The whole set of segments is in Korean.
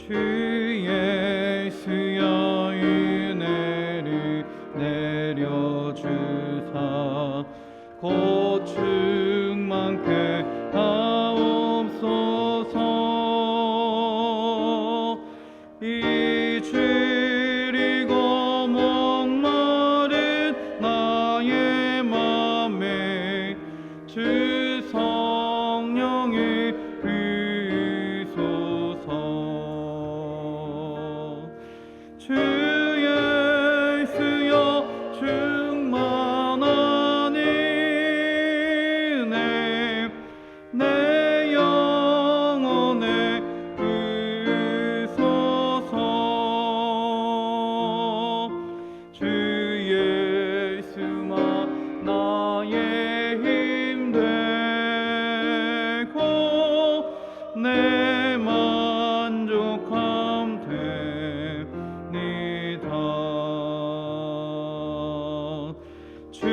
주 예수여 은혜를 내려주사 곧 충만케 하옵소서. 이 줄이고 목마른 나의 맘에 주 성령을 부소서. 주 예수여 충만한 은혜 내 영혼에 부소서. 주 예수만 나의 힘 되고 내 만족함 되니다. 주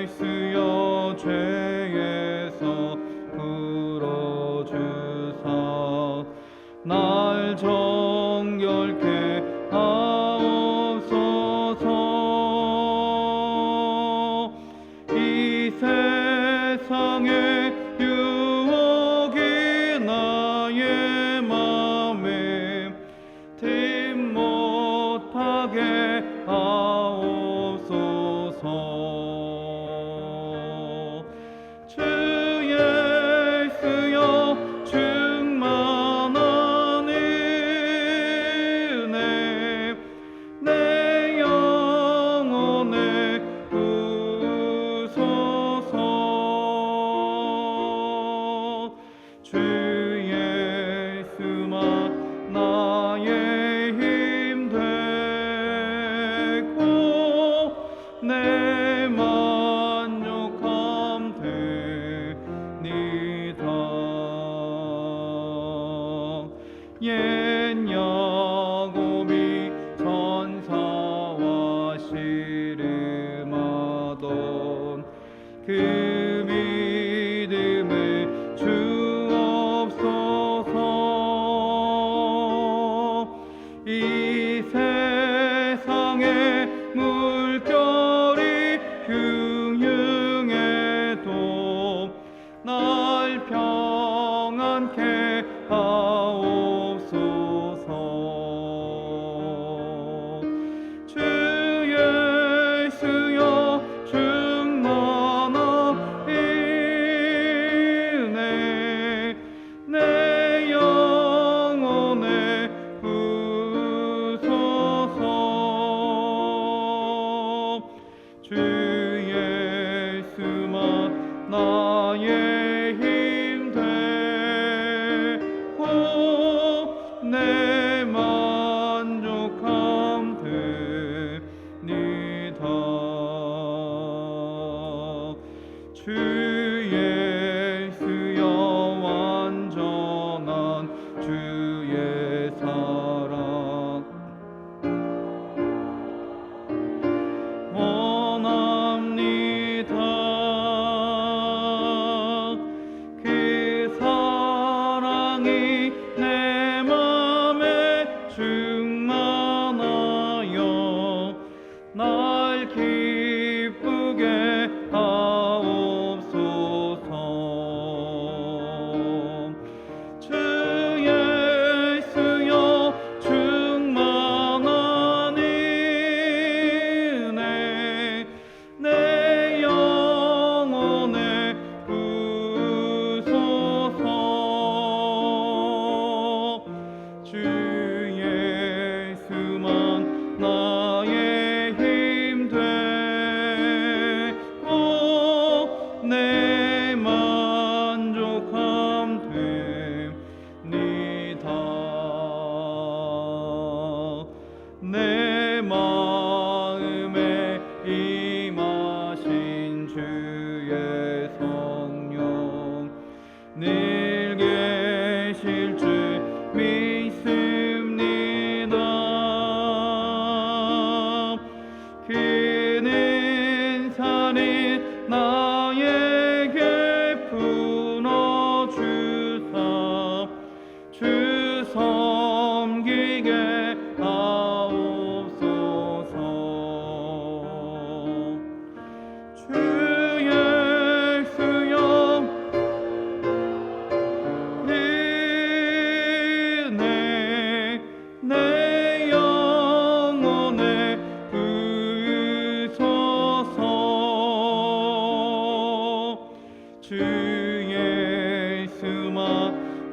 예수여 죄에서 풀어주사 날 정결케 하옵소서. 이 세상의 유혹이 나의 맘에 틈 못하게 하옵소서. 주 예수여 충만한 은혜 내 영혼에 부소서. 주 예수만 나의 힘 되고 내 만족함 되니다. 옛 야곱이 천사와 씨름하던 그 믿음을 주옵소서. 이 세상의 물결이 흉흉해도 날 평안케 하옵소서. 주 예수여 충만한 은혜 내 영혼에 부소서. 주 예수만 나의 힘 되고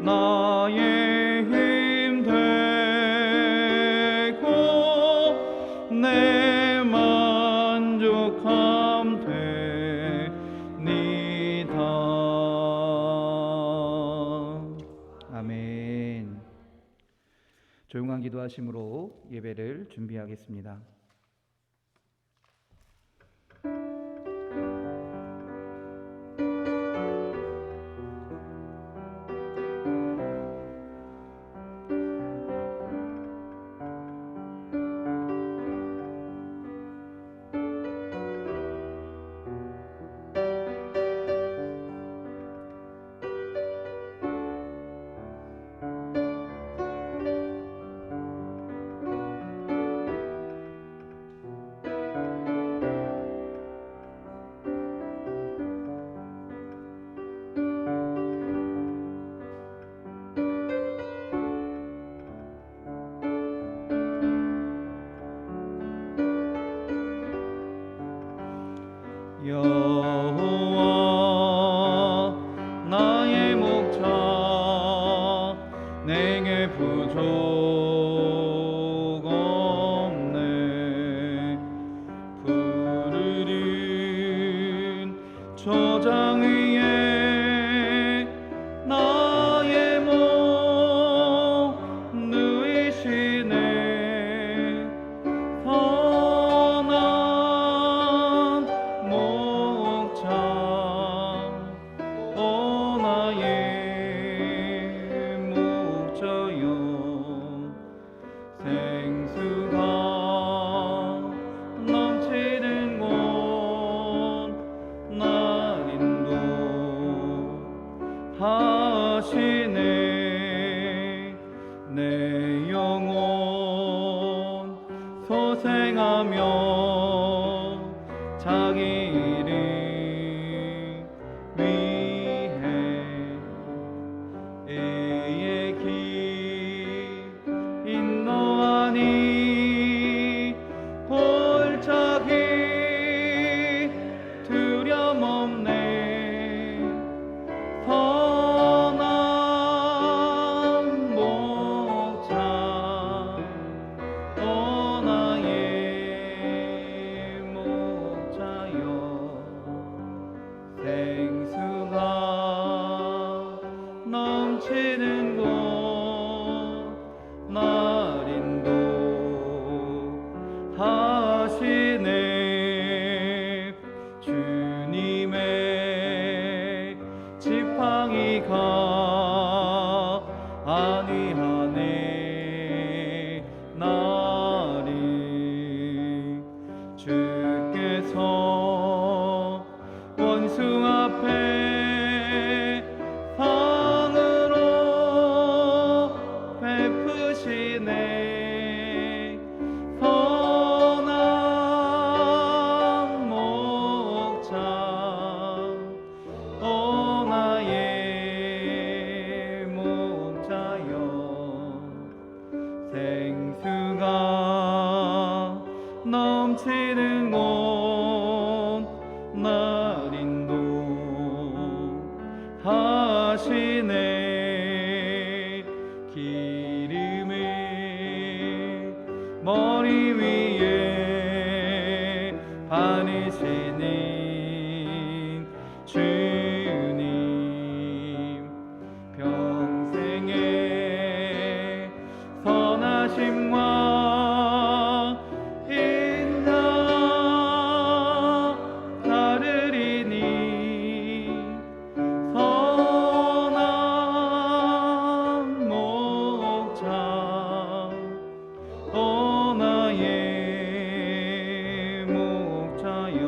나의 힘 되고 내 만족함 되니다. 아멘. 조용한 기도하심으로 예배를 준비하겠습니다. 여호와 나의 목자 내게 부족 없네. 푸르른 초장 위에 나의 몸 누이시네. 선한 목자 오 나의 목자여 생수가 넘치는 곳 날 인도하시네. 내 영혼 소생하며 자기 이름 위해 의의 길 인도하니 골짜기 두려움 없네. 선한 목자 오 나의 목자여 생수가 넘치는 곳 날 인도하시네. 주님의 지팡이가 아니하네. 나를 주께서 원수 앞에 상으로 베푸시네. 선한 목자 오 나의 목자여 생수가 넘치는 곳 날 인도하시네. 기름을 머리 위에 바르시는 주님 평생에 선하심과 인자 따르리니. 선한 목자 오 나의 목자여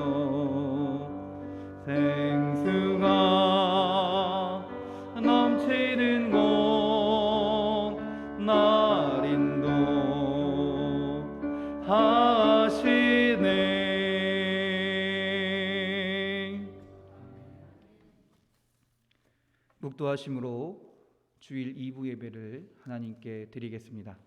생수가 넘치는 곳 날 인도하시네. 묵도하심으로 주일 2부 예배를 하나님께 드리겠습니다.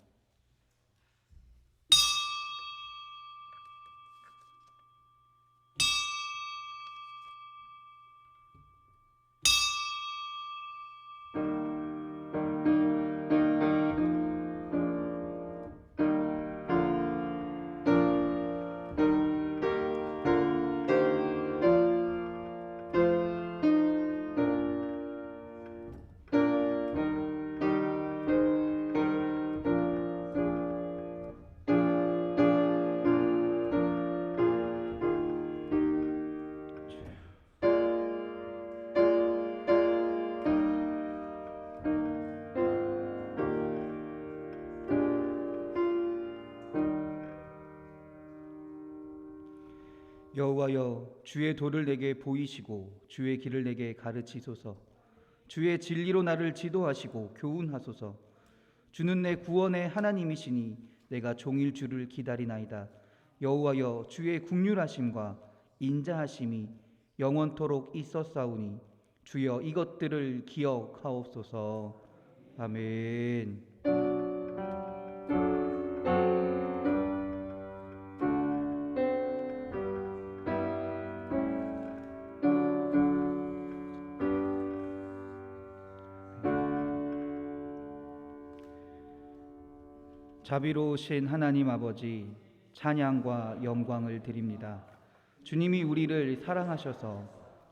여호와여, 주의 도를 내게 보이시고 주의 길을 내게 가르치소서. 주의 진리로 나를 지도하시고 교훈하소서. 주는 내 구원의 하나님이시니 내가 종일 주를 기다리나이다. 여호와여, 주의 긍휼하심과 인자하심이 영원토록 있었사오니 주여 이것들을 기억하옵소서. 아멘. 자비로우신 하나님 아버지, 찬양과 영광을 드립니다. 주님이 우리를 사랑하셔서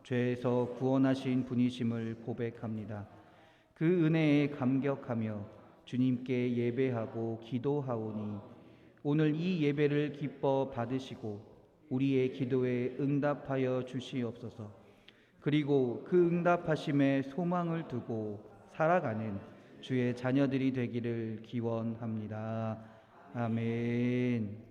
죄에서 구원하신 분이심을 고백합니다. 그 은혜에 감격하며 주님께 예배하고 기도하오니 오늘 이 예배를 기뻐 받으시고 우리의 기도에 응답하여 주시옵소서. 그리고 그 응답하심에 소망을 두고 살아가는 주의 자녀들이 되기를 기원합니다. 아멘.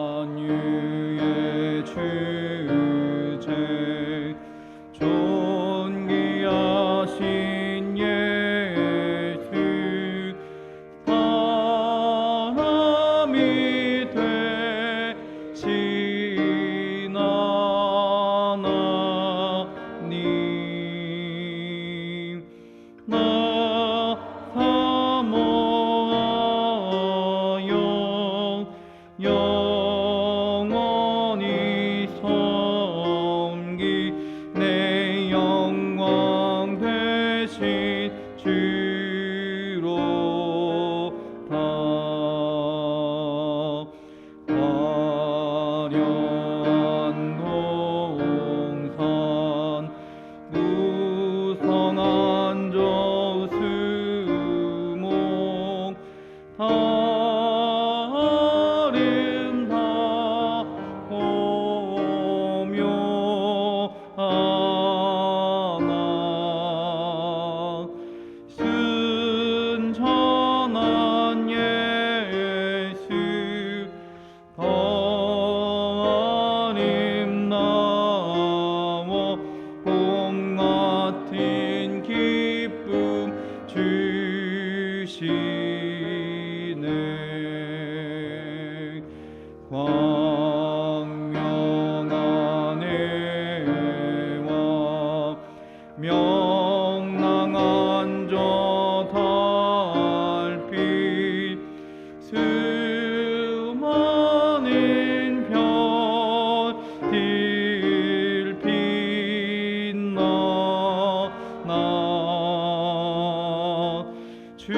만유의 주제 존귀하신 예수 바람이 되신 하나님 나 사모하여 영원히 섬기 내 영광 되신 주로 다 화려한 동산 무성한 저수목 아름다우며 순전한 예수 더 아름다워 봄 같은 기쁨 주시네. 광명한 해와 명랑한 저 달빛 수많은 별들 빛나 주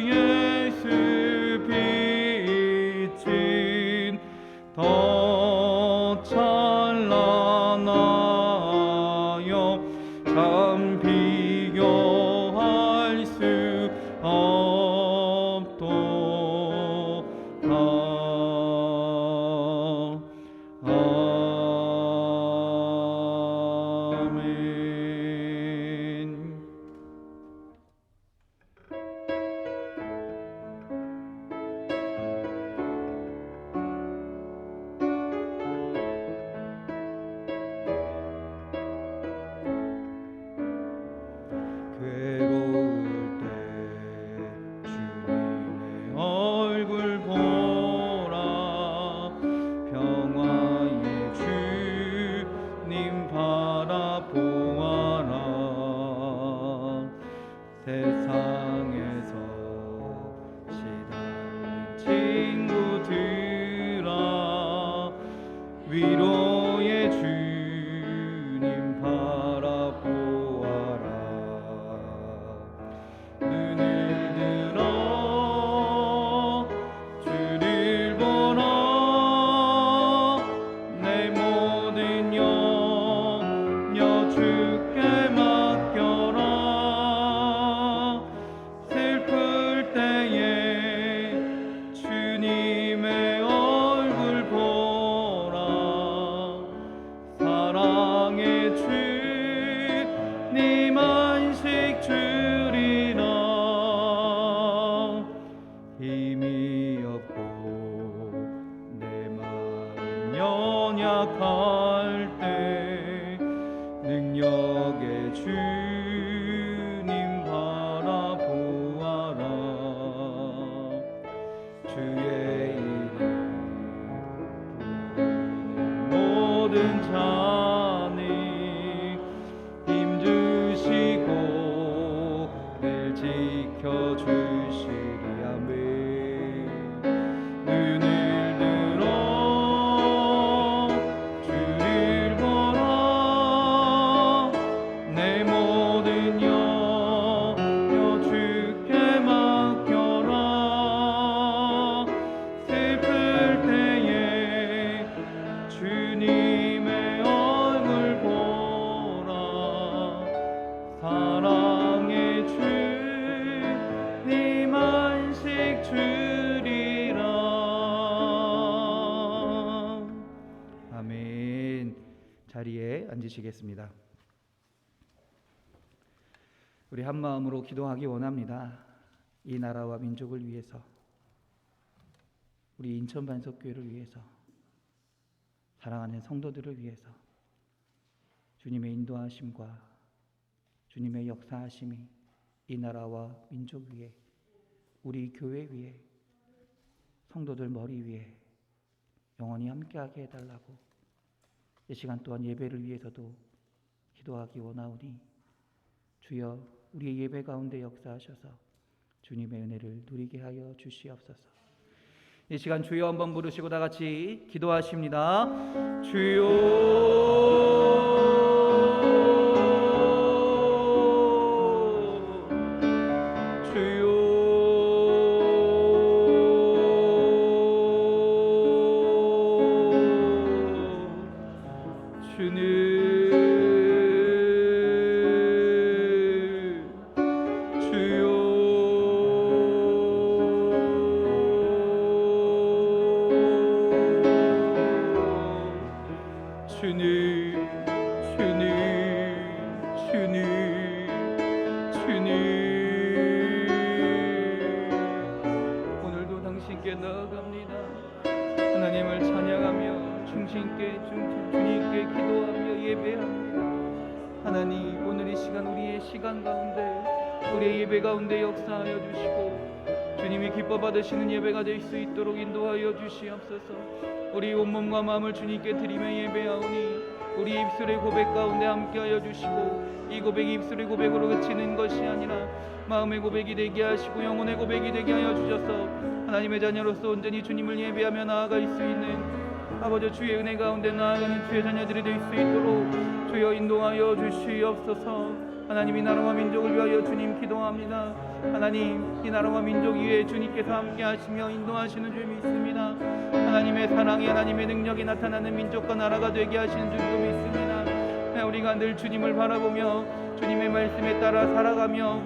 예수 빛은 더 찬란하여 참 비교할 수 없도다. 아멘. 괴로울 때 주님의 얼굴 보라. 평화의 주님 바라보아라. 세상에서 시달린 친구들아 위로의 주님 바라보아라. 눈을 들어 주를 보라. 내 모든 영역 주 하나님 힘주시고 늘 지켜주시리. 아멘. 눈을 들어 주를 보라. 내 모든 염려 주께 맡겨라. 슬플 때에 주님의 얼굴 보라. 사랑의 주님 안식 주리라. 아멘. 자리에 앉으시겠습니다. 우리 한 마음으로 기도하기 원합니다. 이 나라와 민족을 위해서, 우리 인천 반석교회를 위해서, 사랑하는 성도들을 위해서 주님의 인도하심과 주님의 역사하심이 이 나라와 민족 위에, 우리 교회 위에, 성도들 머리 위에 영원히 함께하게 해달라고 이 시간 또한 예배를 위해서도 기도하기 원하오니 주여 우리의 예배 가운데 역사하셔서 주님의 은혜를 누리게 하여 주시옵소서. 이 시간 주여 한번 부르시고 다 같이 기도하십니다. 주여 오늘도 당신께 나아갑니다. 하나님을 찬양하며 주님께 기도하며 예배합니다. 하나님, 오늘 이 시간 우리의 시간 가운데, 우리의 예배 가운데 역사하여 주시고 주님이 기뻐 받으시는 예배가 될 수 있도록 인도하여 주시옵소서. 우리 온몸과 마음을 주님께 드리며 예배하오니 우리 입술의 고백 가운데 함께하여 주시고 이 고백이 입술의 고백으로 그치는 것이 아니라 마음의 고백이 되게 하시고 영혼의 고백이 되게 하여 주셔서 하나님의 자녀로서 온전히 주님을 예배하며 나아갈 수 있는 아버지 주의 은혜 가운데 나아가는 주의 자녀들이 될 수 있도록 주여 인도하여 주시옵소서. 하나님, 이 나라와 민족을 위하여 주님 기도합니다. 하나님, 이 나라와 민족 위에 주님께서 함께 하시며 인도하시는 줄 믿습니다. 하나님의 사랑이, 하나님의 능력이 나타나는 민족과 나라가 되게 하시는 줄도 믿습니다. 우리가 늘 주님을 바라보며 주님의 말씀에 따라 살아가며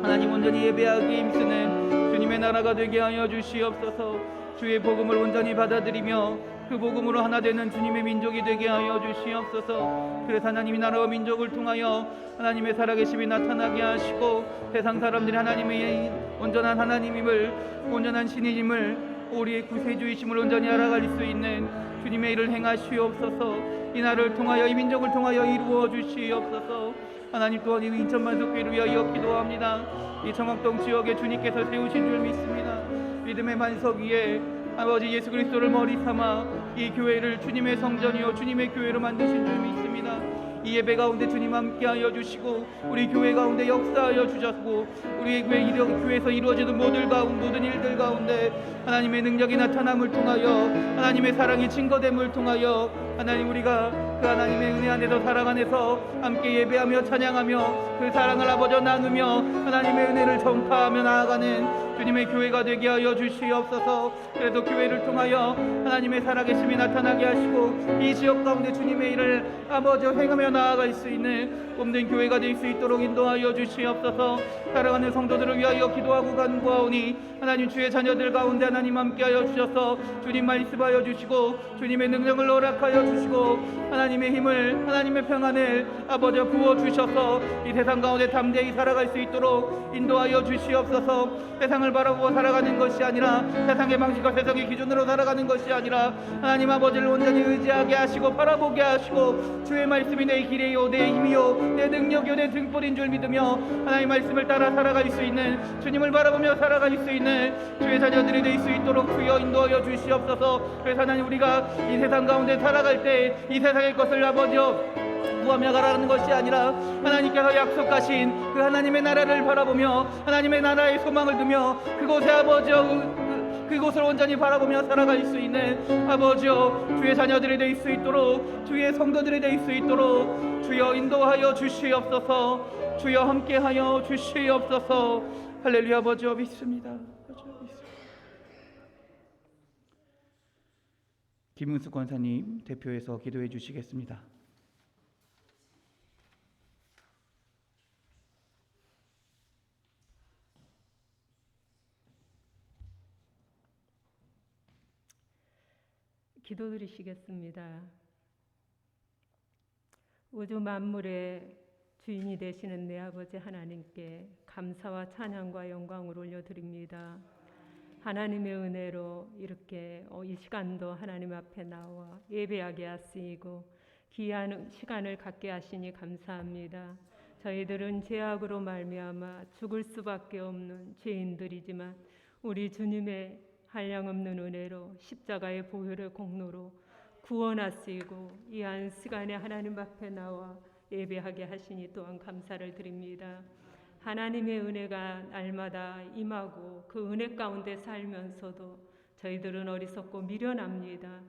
하나님 온전히 예배하기에 힘쓰는 주님의 나라가 되게 하여 주시옵소서. 주의 복음을 온전히 받아들이며 그 복음으로 하나 되는 주님의 민족이 되게 하여 주시옵소서. 그래서 하나님이 나라와 민족을 통하여 하나님의 살아계심이 나타나게 하시고 세상 사람들이 하나님의 온전한 하나님임을, 온전한 신이심을, 우리의 구세주이심을 온전히 알아갈 수 있는 주님의 일을 행하시옵소서. 이 나라를 통하여, 이 민족을 통하여 이루어 주시옵소서. 하나님, 또한 이 인천 반석교회를 위하여 기도합니다. 이 청학동 지역에 주님께서 세우신 줄 믿습니다. 믿음의 반석 위에 아버지 예수 그리스도를 머리 삼아 이 교회를 주님의 성전이요 주님의 교회로 만드신 줄 믿습니다. 이 예배 가운데 주님 함께하여 주시고 우리 교회 가운데 역사하여 주셨고 우리 교회에서 이루어지는 모든 일들 가운데 하나님의 능력이 나타남을 통하여 하나님의 사랑이 증거됨을 통하여 하나님, 우리가 그 하나님의 은혜 안에서 사랑 안에서 함께 예배하며 찬양하며 그 사랑을 아버지 나누며 하나님의 은혜를 전파하며 나아가는 주님의 교회가 되게 하여 주시옵소서. 그래서 교회를 통하여 하나님의 살아계심이 나타나게 하시고 이 지역 가운데 주님의 일을 아버지 행하며 나아갈 수 있는 몸된 교회가 될 수 있도록 인도하여 주시옵소서. 사랑하는 성도들을 위하여 기도하고 간구하오니 하나님, 주의 자녀들 가운데 하나님 함께하여 주셔서 주님 말씀하여 주시고 주님의 능력을 허락하여 주시고 하나님의 힘을 하나님의 평안을 아버지 부어주셔서 이 세상 가운데 담대히 살아갈 수 있도록 인도하여 주시옵소서. 세상을 바라보고 살아가는 것이 아니라 세상의 방식과 세상의 기준으로 살아가는 것이 아니라 하나님 아버지를 온전히 의지하게 하시고 바라보게 하시고 주의 말씀이 내 길이요 내 힘이요 내 능력이요 내 등불인 줄 믿으며 하나님 말씀을 따라 살아갈 수 있는, 주님을 바라보며 살아갈 수 있는 주의 자녀들이 될 수 있도록 주여 인도하여 주시옵소서. 그래서 하나님 우리가 이 세상 가운데 살아갈 때 이 세상의 것을 아버지여 구하며 가라는 것이 아니라 하나님께서 약속하신 그 하나님의 나라를 바라보며 하나님의 나라의 소망을 두며 그곳에 아버지여 그곳을 온전히 바라보며 살아갈 수 있는 아버지여 주의 자녀들이 될 수 있도록, 주의 성도들이 될 수 있도록 주여 인도하여 주시옵소서. 주여 함께하여 주시옵소서. 할렐루야. 아버지여 믿습니다. 김은숙 권사님 대표해서 기도해 주시겠습니다. 기도드리시겠습니다. 우주 만물의 주인이 되시는 내 아버지 하나님께 감사와 찬양과 영광을 올려드립니다. 하나님의 은혜로 이렇게 이 시간도 하나님 앞에 나와 예배하게 하시고 귀한 시간을 갖게 하시니 감사합니다. 저희들은 죄악으로 말미암아 죽을 수밖에 없는 죄인들이지만 우리 주님의 한량없는 은혜로 십자가의 보혈의 공로로 구원하시고 이 한 시간에 하나님 앞에 나와 예배하게 하시니 또한 감사를 드립니다. 하나님의 은혜가 날마다 임하고 그 은혜 가운데 살면서도 저희들은 어리석고 미련합니다.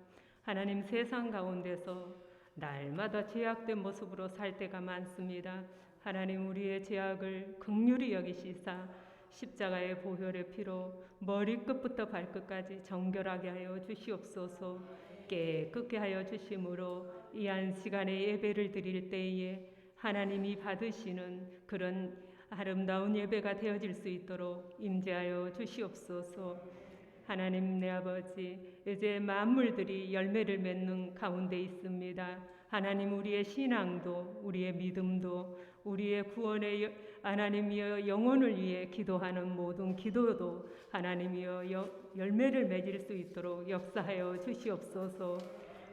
하나님 세상 가운데서 날마다 죄악된 모습으로 살 때가 많습니다. 하나님 우리의 죄악을 긍휼히 여기시사 십자가의 보혈의 피로 머리끝부터 발끝까지 정결하게 하여 주시옵소서. 깨끗게 하여 주심으로 이 한 시간에 예배를 드릴 때에 하나님이 받으시는 그런 아름다운 예배가 되어질 수 있도록 임재하여 주시옵소서. 하나님 내 아버지, 이제 만물들이 열매를 맺는 가운데 있습니다. 하나님 우리의 신앙도 우리의 믿음도 우리의 구원의 하나님이여 영혼을 위해 기도하는 모든 기도도 하나님이여 열매를 맺을 수 있도록 역사하여 주시옵소서.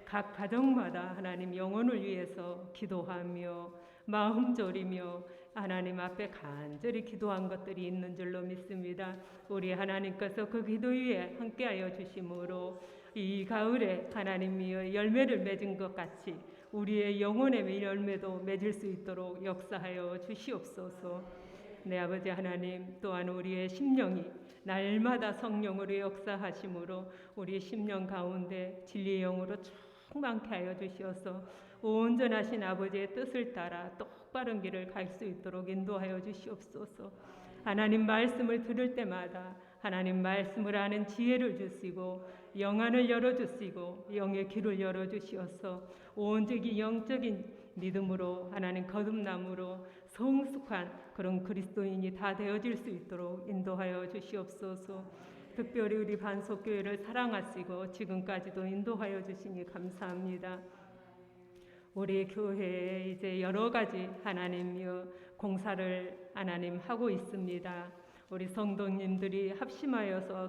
각 가정마다 하나님 영혼을 위해서 기도하며 마음 졸이며 하나님 앞에 간절히 기도한 것들이 있는 줄로 믿습니다. 우리 하나님께서 그 기도 위에 함께하여 주심으로 이 가을에 하나님이여 열매를 맺은 것 같이 우리의 영혼의 열매도 맺을 수 있도록 역사하여 주시옵소서. 내 아버지 하나님, 또한 우리의 심령이 날마다 성령으로 역사하심으로 우리 심령 가운데 진리의 영으로 충만케 하여 주시어서 온전하신 아버지의 뜻을 따라 똑바른 길을 갈 수 있도록 인도하여 주시옵소서. 하나님 말씀을 들을 때마다 하나님 말씀을 아는 지혜를 주시고 영안을 열어주시고 영의 길을 열어주시어서 온전히 영적인 믿음으로 하나님 거듭남으로 성숙한 그런 그리스도인이 다 되어질 수 있도록 인도하여 주시옵소서. 특별히 우리 반석교회를 사랑하시고 지금까지도 인도하여 주시니 감사합니다. 우리 교회에 이제 여러 가지 하나님이여 공사를 하나님 하고 있습니다. 우리 성도님들이 합심하여서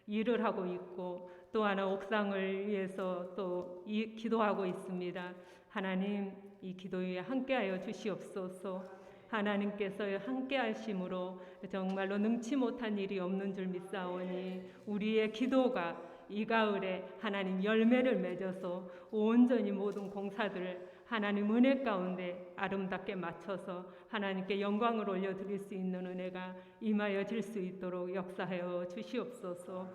일을 하고 있고 또 하나 옥상을 위해서 또 기도하고 있습니다. 하나님 이 기도에 함께하여 주시옵소서. 하나님께서 함께하심으로 정말로 능치 못한 일이 없는 줄 믿사오니 우리의 기도가 이 가을에 하나님 열매를 맺어서 온전히 모든 공사들을 하나님 은혜 가운데 아름답게 맞춰서 하나님께 영광을 올려드릴 수 있는 은혜가 임하여 질 수 있도록 역사하여 주시옵소서.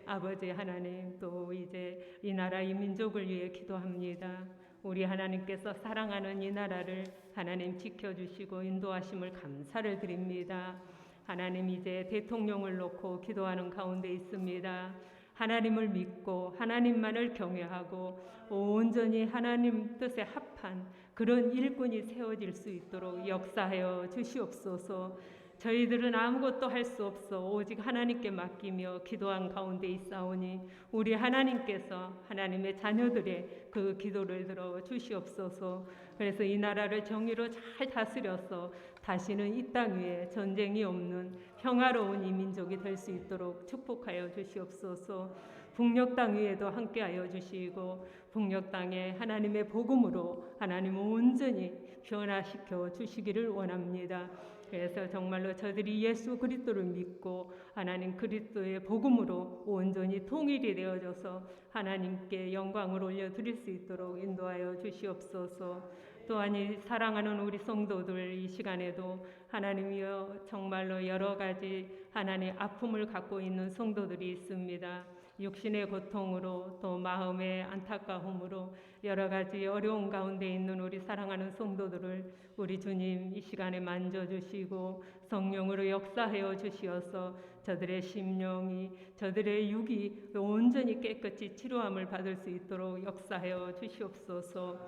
아버지 하나님, 또 이제 이 나라 이 민족을 위해 기도합니다. 우리 하나님께서 사랑하는 이 나라를 하나님 지켜주시고 인도하심을 감사를 드립니다. 하나님 이제 대통령을 놓고 기도하는 가운데 있습니다. 하나님을 믿고 하나님만을 경외하고 온전히 하나님 뜻에 합한 그런 일꾼이 세워질 수 있도록 역사하여 주시옵소서. 저희들은 아무것도 할 수 없어 오직 하나님께 맡기며 기도한 가운데 있사오니 우리 하나님께서 하나님의 자녀들의 그 기도를 들어 주시옵소서. 그래서 이 나라를 정의로 잘 다스려서 다시는 이 땅 위에 전쟁이 없는 평화로운 이 민족이 될 수 있도록 축복하여 주시옵소서. 북녘 땅 위에도 함께하여 주시고 북녘 땅에 하나님의 복음으로 하나님 온전히 변화시켜 주시기를 원합니다. 그래서 정말로 저들이 예수 그리스도를 믿고 하나님 그리스도의 복음으로 온전히 통일이 되어져서 하나님께 영광을 올려드릴 수 있도록 인도하여 주시옵소서. 또한 이 사랑하는 우리 성도들 이 시간에도 하나님이여 정말로 여러 가지 하나님의 아픔을 갖고 있는 성도들이 있습니다. 육신의 고통으로 또 마음의 안타까움으로 여러 가지 어려운 가운데 있는 우리 사랑하는 성도들을 우리 주님 이 시간에 만져주시고 성령으로 역사하여 주시어서 저들의 심령이 저들의 육이 온전히 깨끗이 치료함을 받을 수 있도록 역사하여 주시옵소서.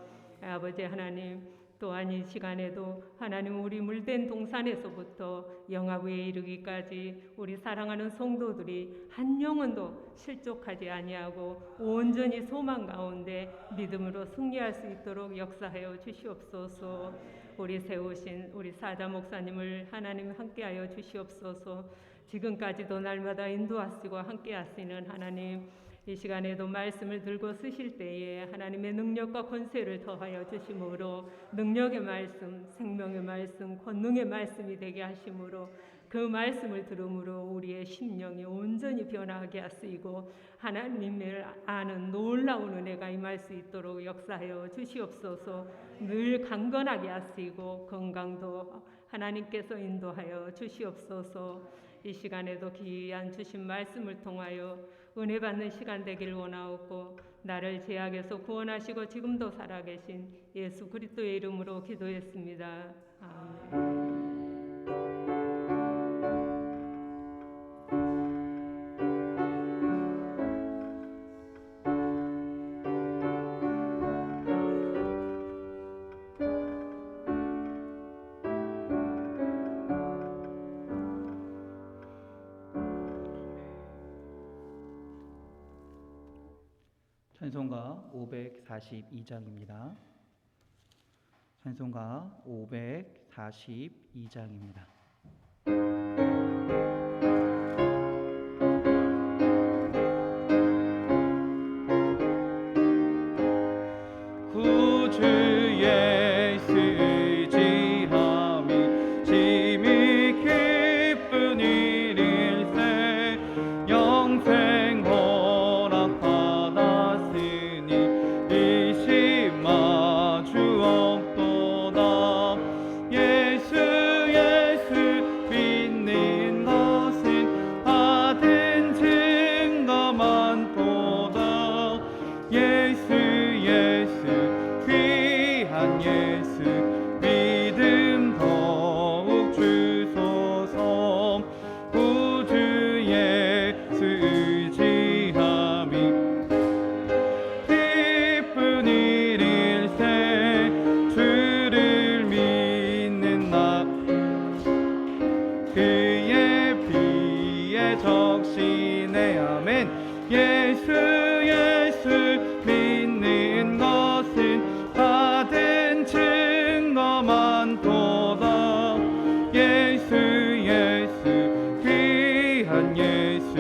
아버지 하나님, 또한 이 시간에도 하나님 우리 물된 동산에서부터 영화부에 이르기까지 우리 사랑하는 성도들이 한 영혼도 실족하지 아니하고 온전히 소망 가운데 믿음으로 승리할 수 있도록 역사하여 주시옵소서. 우리 세우신 우리 사자 목사님을 하나님 함께하여 주시옵소서. 지금까지도 날마다 인도하시고 함께하시는 하나님, 이 시간에도 말씀을 들고 쓰실 때에 하나님의 능력과 권세를 더하여 주심으로 능력의 말씀, 생명의 말씀, 권능의 말씀이 되게 하심으로 그 말씀을 들음으로 우리의 심령이 온전히 변화하게 하시고 하나님을 아는 놀라운 은혜가 임할 수 있도록 역사하여 주시옵소서. 늘 강건하게 하시고 건강도 하나님께서 인도하여 주시옵소서. 이 시간에도 귀한 주신 말씀을 통하여 은혜 받는 시간 되기를 원하옵고 나를 죄악에서 구원하시고 지금도 살아계신 예수 그리스도의 이름으로 기도했습니다. 아멘. 찬송가 542장입니다. 찬송가 542장입니다. 구주 예수 의지함이 심히 기쁜 일일세 영생 허락 받았으니 이심 마주 없도다. 예수 믿는 것은 받은 증거 많도다. 예수 귀한 예수 믿음 더욱 주소서. 구주 예수 의지함이 기쁜 일일세 주를 믿는 나 그의 피에 적시네. 아멘. 예수 믿는 것은 받은 증거 많도다. 예수 귀한 예수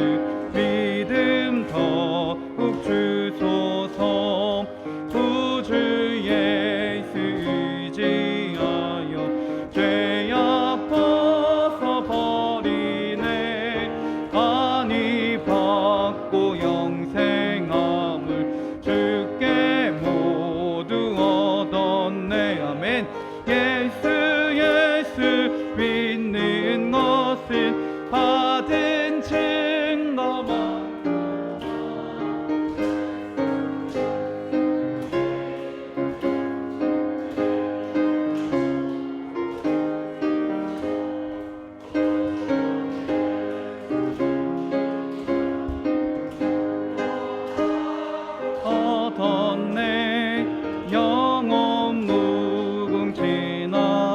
믿음 더욱 주소서. 구주 예수 의지하여 죄악 벗어버리네. 아니 받고 영생함을 주께 모두 얻었네. 아멘. 예수 믿는 것은 받은 증거만 얻었네. 영원 무궁 지나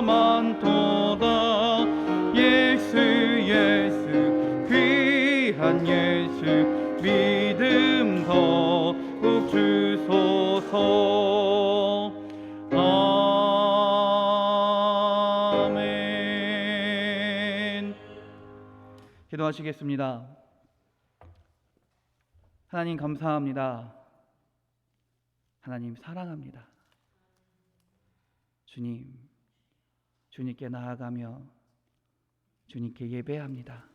많도다. 예수 예수 귀한 예수 믿음 더욱 주소서. 아멘. 기도하시겠습니다. 하나님 감사합니다. 하나님 사랑합니다. 주님, 주님께 나아가며 주님께 예배합니다.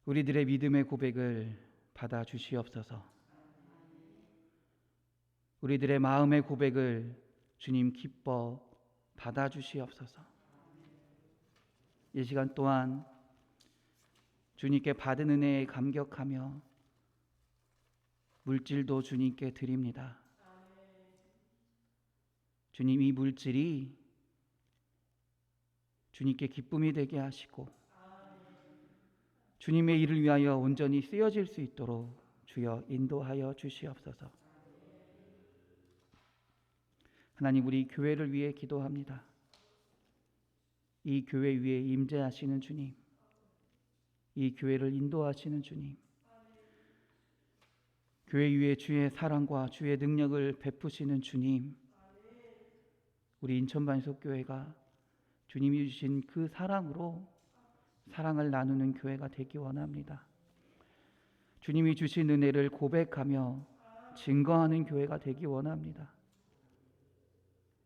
우리들의 믿음의 고백을 받아 주시옵소서. 우리들의 마음의 고백을 주님 기뻐 받아 주시옵소서. 이 시간 또한 주님께 받은 은혜에 감격하며 물질도 주님께 드립니다. 주님, 이 물질이 주님께 기쁨이 되게 하시고 주님의 일을 위하여 온전히 쓰여질 수 있도록 주여 인도하여 주시옵소서. 하나님, 우리 교회를 위해 기도합니다. 이 교회 위에 임재하시는 주님, 이 교회를 인도하시는 주님, 교회 위에 주의 사랑과 주의 능력을 베푸시는 주님, 우리 인천반석교회가 주님이 주신 그 사랑으로 사랑을 나누는 교회가 되기 원합니다. 주님이 주신 은혜를 고백하며 증거하는 교회가 되기 원합니다.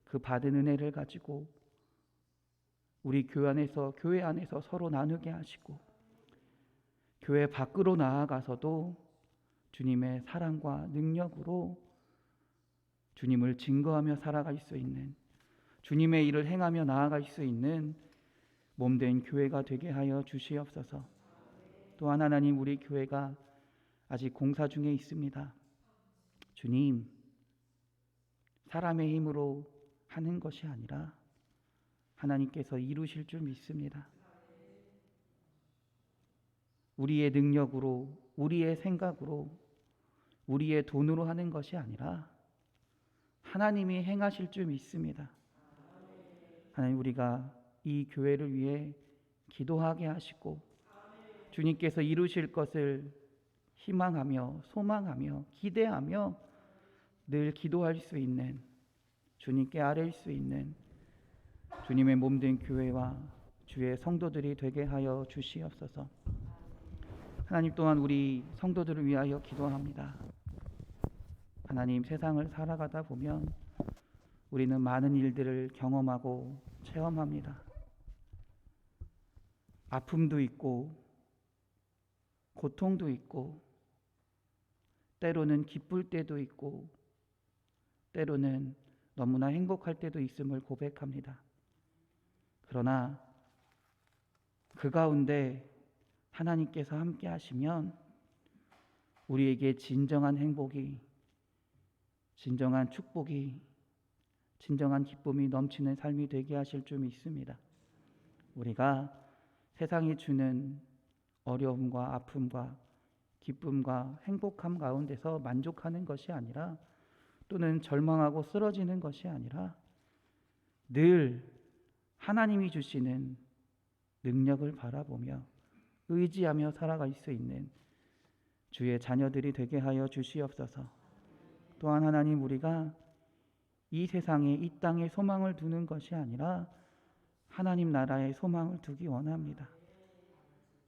그 받은 은혜를 가지고 우리 교회 안에서 서로 나누게 하시고 교회 밖으로 나아가서도 주님의 사랑과 능력으로 주님을 증거하며 살아갈 수 있는, 주님의 일을 행하며 나아갈 수 있는 몸된 교회가 되게 하여 주시옵소서. 또한 하나님, 우리 교회가 아직 공사 중에 있습니다. 주님, 사람의 힘으로 하는 것이 아니라 하나님께서 이루실 줄 믿습니다. 우리의 능력으로, 우리의 생각으로, 우리의 돈으로 하는 것이 아니라 하나님이 행하실 줄 믿습니다. 하나님, 우리가 이 교회를 위해 기도하게 하시고 주님께서 이루실 것을 희망하며 소망하며 기대하며 늘 기도할 수 있는, 주님께 아뢰일 수 있는 주님의 몸된 교회와 주의 성도들이 되게 하여 주시옵소서. 하나님, 또한 우리 성도들을 위하여 기도합니다. 하나님, 세상을 살아가다 보면 우리는 많은 일들을 경험하고 체험합니다. 아픔도 있고 고통도 있고 때로는 기쁠 때도 있고 때로는 너무나 행복할 때도 있음을 고백합니다. 그러나 그 가운데 하나님께서 함께 하시면 우리에게 진정한 행복이, 진정한 축복이, 진정한 기쁨이 넘치는 삶이 되게 하실 줄 믿습니다. 우리가 세상이 주는 어려움과 아픔과 기쁨과 행복함 가운데서 만족하는 것이 아니라, 또는 절망하고 쓰러지는 것이 아니라 늘 하나님이 주시는 능력을 바라보며 의지하며 살아갈 수 있는 주의 자녀들이 되게 하여 주시옵소서. 또한 하나님, 우리가 이 세상에, 이 땅에 소망을 두는 것이 아니라 하나님 나라에 소망을 두기 원합니다.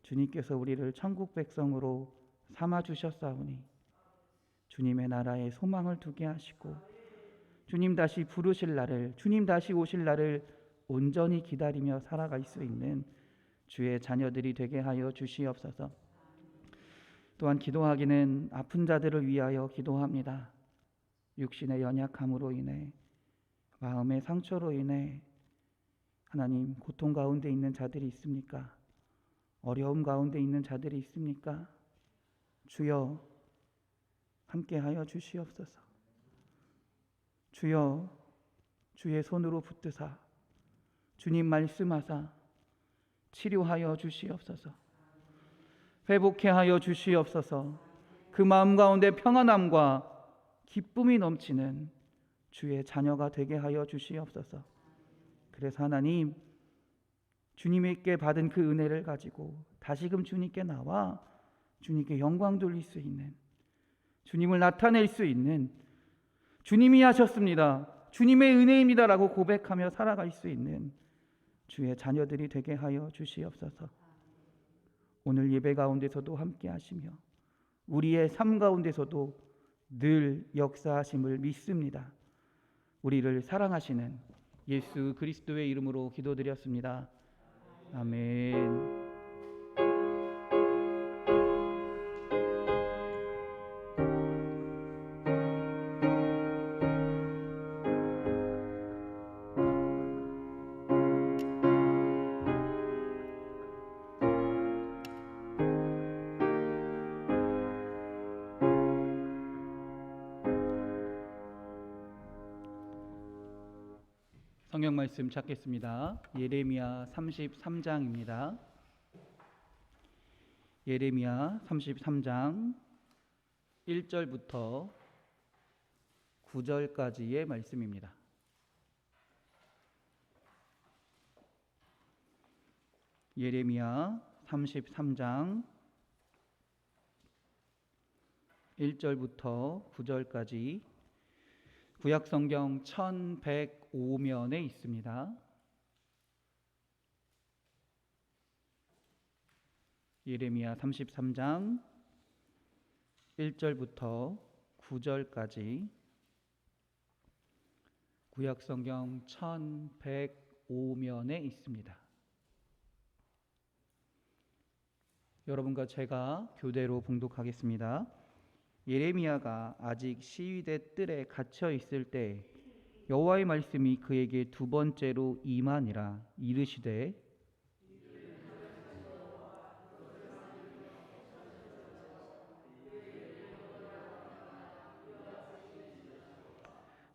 주님께서 우리를 천국 백성으로 삼아 주셨사오니 주님의 나라에 소망을 두게 하시고 주님 다시 부르실 날을, 주님 다시 오실 날을 온전히 기다리며 살아갈 수 있는 주의 자녀들이 되게 하여 주시옵소서. 또한 기도하기는 아픈 자들을 위하여 기도합니다. 육신의 연약함으로 인해, 마음의 상처로 인해 하나님, 고통 가운데 있는 자들이 있습니까? 어려움 가운데 있는 자들이 있습니까? 주여, 함께하여 주시옵소서. 주여, 주의 손으로 붙드사 주님 말씀하사 치료하여 주시옵소서. 회복해 하여 주시옵소서. 그 마음 가운데 평안함과 기쁨이 넘치는 주의 자녀가 되게 하여 주시옵소서. 그래서 하나님, 주님께 받은 그 은혜를 가지고 다시금 주님께 나와 주님께 영광 돌릴 수 있는, 주님을 나타낼 수 있는, 주님이 하셨습니다, 주님의 은혜입니다라고 고백하며 살아갈 수 있는 주의 자녀들이 되게 하여 주시옵소서. 오늘 예배 가운데서도 함께 하시며 우리의 삶 가운데서도 늘 역사하심을 믿습니다. 우리를 사랑하시는 예수 그리스도의 이름으로 기도드렸습니다. 아멘. 성경 말씀 찾겠습니다. 예레미야 33장입니다. 예레미야 33장 1절부터 9절까지의 말씀입니다. 예레미야 33장 1절부터 9절까지 구약성경 1105면에 있습니다. 예레미야 33장 1절부터 9절까지 구약성경 1105면에 있습니다. 여러분과 제가 교대로 봉독하겠습니다. 예레미야가 아직 시위대 뜰에 갇혀 있을 때 여호와의 말씀이 그에게 두 번째로 임하니라. 이르시되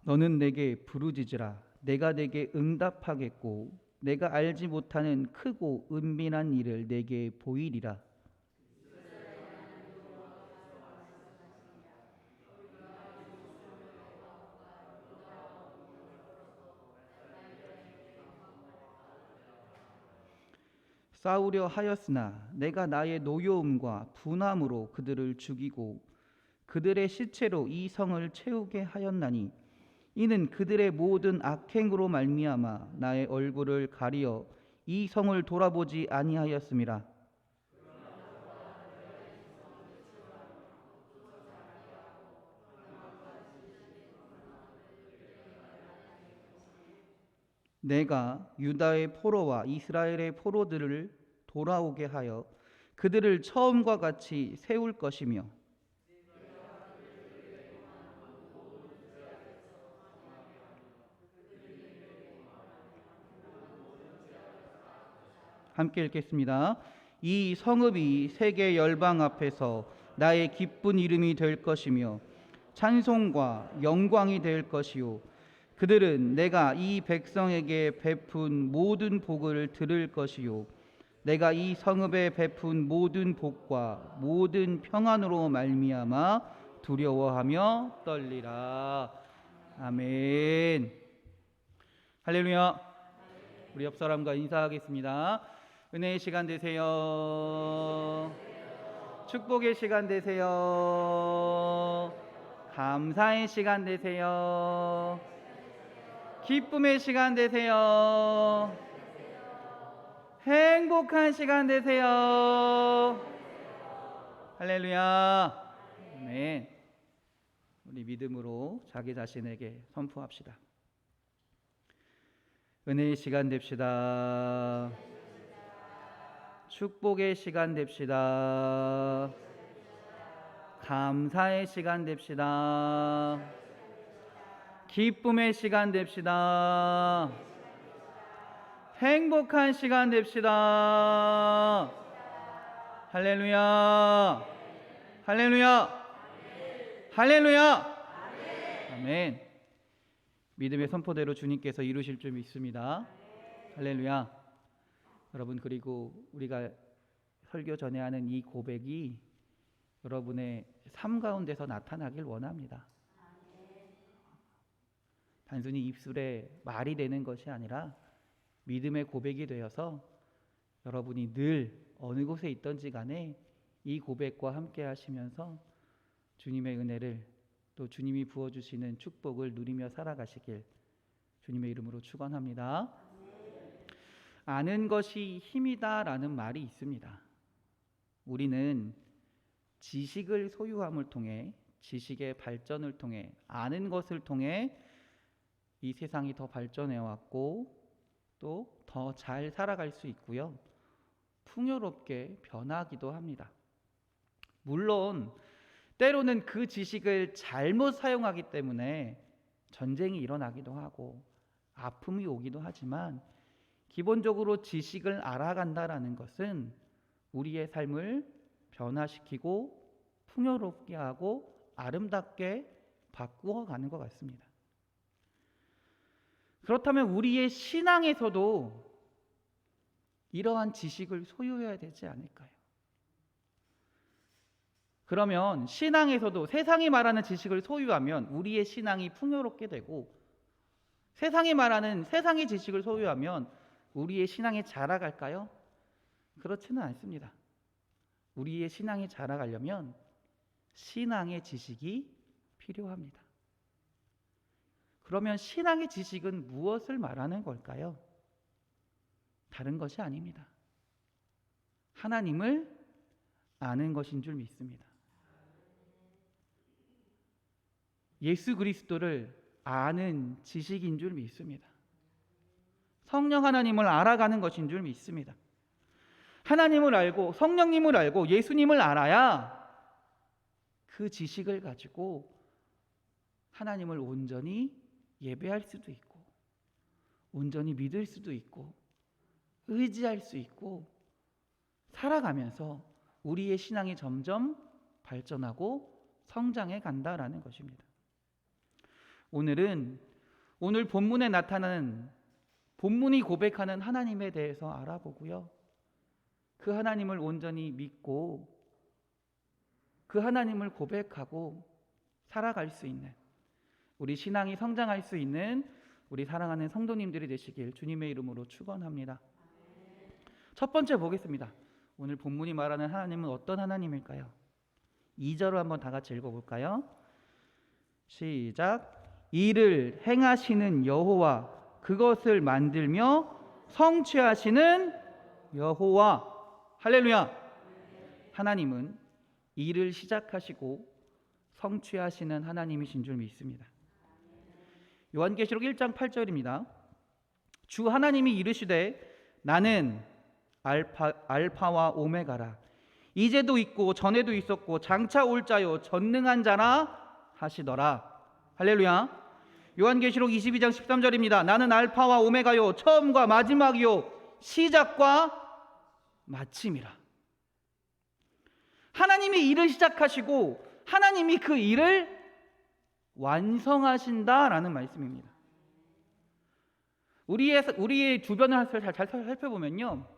너는 내게 부르짖으라. 내가 내게 응답하겠고 내가 알지 못하는 크고 은밀한 일을 내게 보이리라. 싸우려 하였으나 내가 나의 노여움과 분함으로 그들을 죽이고 그들의 시체로 이 성을 채우게 하였나니 이는 그들의 모든 악행으로 말미암아 나의 얼굴을 가리어 이 성을 돌아보지 아니하였음이라. 내가 유다의 포로와 이스라엘의 포로들을 돌아오게 하여 그들을 처음과 같이 세울 것이며 함께 읽겠습니다. 이 성읍이 세계 열방 앞에서 나의 기쁜 이름이 될 것이며 찬송과 영광이 될 것이요 그들은 내가 이 백성에게 베푼 모든 복을 들을 것이요 내가 이 성읍에 베푼 모든 복과 모든 평안으로 말미암아 두려워하며 떨리라. 아멘. 할렐루야. 우리 옆 사람과 인사하겠습니다. 은혜의 시간 되세요. 축복의 시간 되세요. 감사의 시간 되세요. 기쁨의 시간 되세요. 행복한 시간 되세요. 할렐루야. 아멘. 우리 믿음으로 자기 자신에게 선포합시다. 은혜의 시간 됩시다. 축복의 시간 됩시다. 감사의 시간 됩시다. 기쁨의 시간 됩시다. 행복한 시간 됩시다. 할렐루야. 할렐루야. 할렐루야. 아멘. 믿음의 선포대로 주님께서 이루실 줄 믿습니다. 할렐루야. 여러분, 그리고 우리가 설교 전에 하는 이 고백이 여러분의 삶 가운데서 나타나길 원합니다. 단순히 입술에 말이 되는 것이 아니라 믿음의 고백이 되어서 여러분이 늘 어느 곳에 있든지 간에 이 고백과 함께 하시면서 주님의 은혜를 또 주님이 부어주시는 축복을 누리며 살아가시길 주님의 이름으로 축원합니다. 아는 것이 힘이다라는 말이 있습니다. 우리는 지식을 소유함을 통해, 지식의 발전을 통해, 아는 것을 통해 이 세상이 더 발전해 왔고 또 더 잘 살아갈 수 있고요. 풍요롭게 변하기도 합니다. 물론 때로는 그 지식을 잘못 사용하기 때문에 전쟁이 일어나기도 하고 아픔이 오기도 하지만 기본적으로 지식을 알아간다라는 것은 우리의 삶을 변화시키고 풍요롭게 하고 아름답게 바꾸어 가는 것 같습니다. 그렇다면 우리의 신앙에서도 이러한 지식을 소유해야 되지 않을까요? 그러면 신앙에서도 세상이 말하는 지식을 소유하면 우리의 신앙이 풍요롭게 되고, 세상이 말하는 세상의 지식을 소유하면 우리의 신앙이 자라갈까요? 그렇지는 않습니다. 우리의 신앙이 자라가려면 신앙의 지식이 필요합니다. 그러면 신앙의 지식은 무엇을 말하는 걸까요? 다른 것이 아닙니다. 하나님을 아는 것인 줄 믿습니다. 예수 그리스도를 아는 지식인 줄 믿습니다. 성령 하나님을 알아가는 것인 줄 믿습니다. 하나님을 알고 성령님을 알고 예수님을 알아야 그 지식을 가지고 하나님을 온전히 예배할 수도 있고 온전히 믿을 수도 있고 의지할 수 있고 살아가면서 우리의 신앙이 점점 발전하고 성장해 간다라는 것입니다. 오늘 본문에 나타나는 본문이 고백하는 하나님에 대해서 알아보고요. 그 하나님을 온전히 믿고 그 하나님을 고백하고 살아갈 수 있는, 우리 신앙이 성장할 수 있는 우리 사랑하는 성도님들이 되시길 주님의 이름으로 축원합니다. 첫 번째 보겠습니다. 오늘 본문이 말하는 하나님은 어떤 하나님일까요? 2절을 한번 다 같이 읽어볼까요? 시작. 이를 행하시는 여호와, 그것을 만들며 성취하시는 여호와. 할렐루야. 하나님은 일을 시작하시고 성취하시는 하나님이신 줄 믿습니다. 요한계시록 1장 8절입니다. 주 하나님이 이르시되 나는 알파와 오메가라. 이제도 있고 전에도 있었고 장차 올 자요 전능한 자라 하시더라. 할렐루야. 요한계시록 22장 13절입니다. 나는 알파와 오메가요 처음과 마지막이요 시작과 마침이라. 하나님이 일을 시작하시고 하나님이 그 일을 완성하신다라는 말씀입니다. 우리의 주변을 잘 살펴보면요,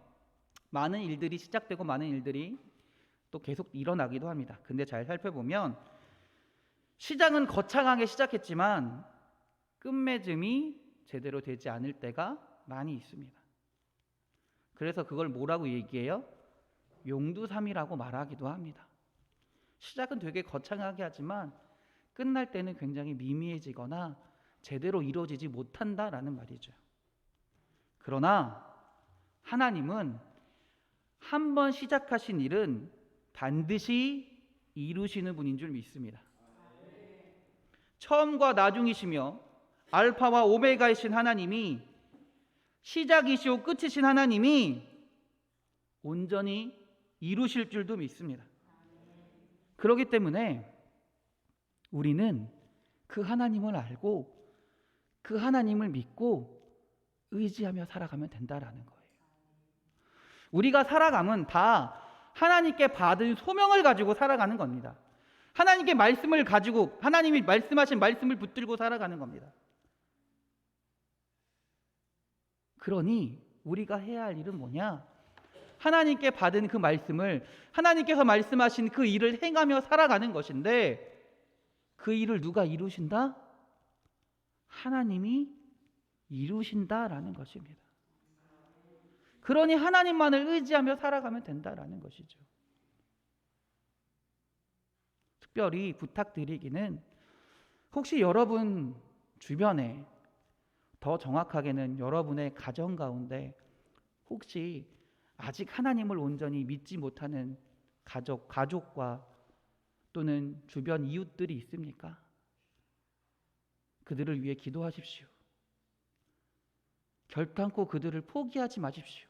많은 일들이 시작되고 많은 일들이 또 계속 일어나기도 합니다. 근데 잘 살펴보면 시작은 거창하게 시작했지만 끝맺음이 제대로 되지 않을 때가 많이 있습니다. 그래서 그걸 뭐라고 얘기해요? 용두삼이라고 말하기도 합니다. 시작은 되게 거창하게 하지만 끝날 때는 굉장히 미미해지거나 제대로 이루어지지 못한다라는 말이죠. 그러나 하나님은 한 번 시작하신 일은 반드시 이루시는 분인 줄 믿습니다. 처음과 나중이시며 알파와 오메가이신 하나님이, 시작이시오 끝이신 하나님이 온전히 이루실 줄도 믿습니다. 그렇기 때문에 우리는 그 하나님을 알고 그 하나님을 믿고 의지하며 살아가면 된다라는 거예요. 우리가 살아감은 다 하나님께 받은 소명을 가지고 살아가는 겁니다. 하나님께 말씀을 가지고 하나님이 말씀하신 말씀을 붙들고 살아가는 겁니다. 그러니 우리가 해야 할 일은 뭐냐? 하나님께 받은 그 말씀을, 하나님께서 말씀하신 그 일을 행하며 살아가는 것인데, 그 일을 누가 이루신다? 하나님이 이루신다라는 것입니다. 그러니 하나님만을 의지하며 살아가면 된다라는 것이죠. 특별히 부탁드리기는, 혹시 여러분 주변에, 더 정확하게는 여러분의 가정 가운데 혹시 아직 하나님을 온전히 믿지 못하는 가족과 또는 주변 이웃들이 있습니까? 그들을 위해 기도하십시오. 결단코 그들을 포기하지 마십시오.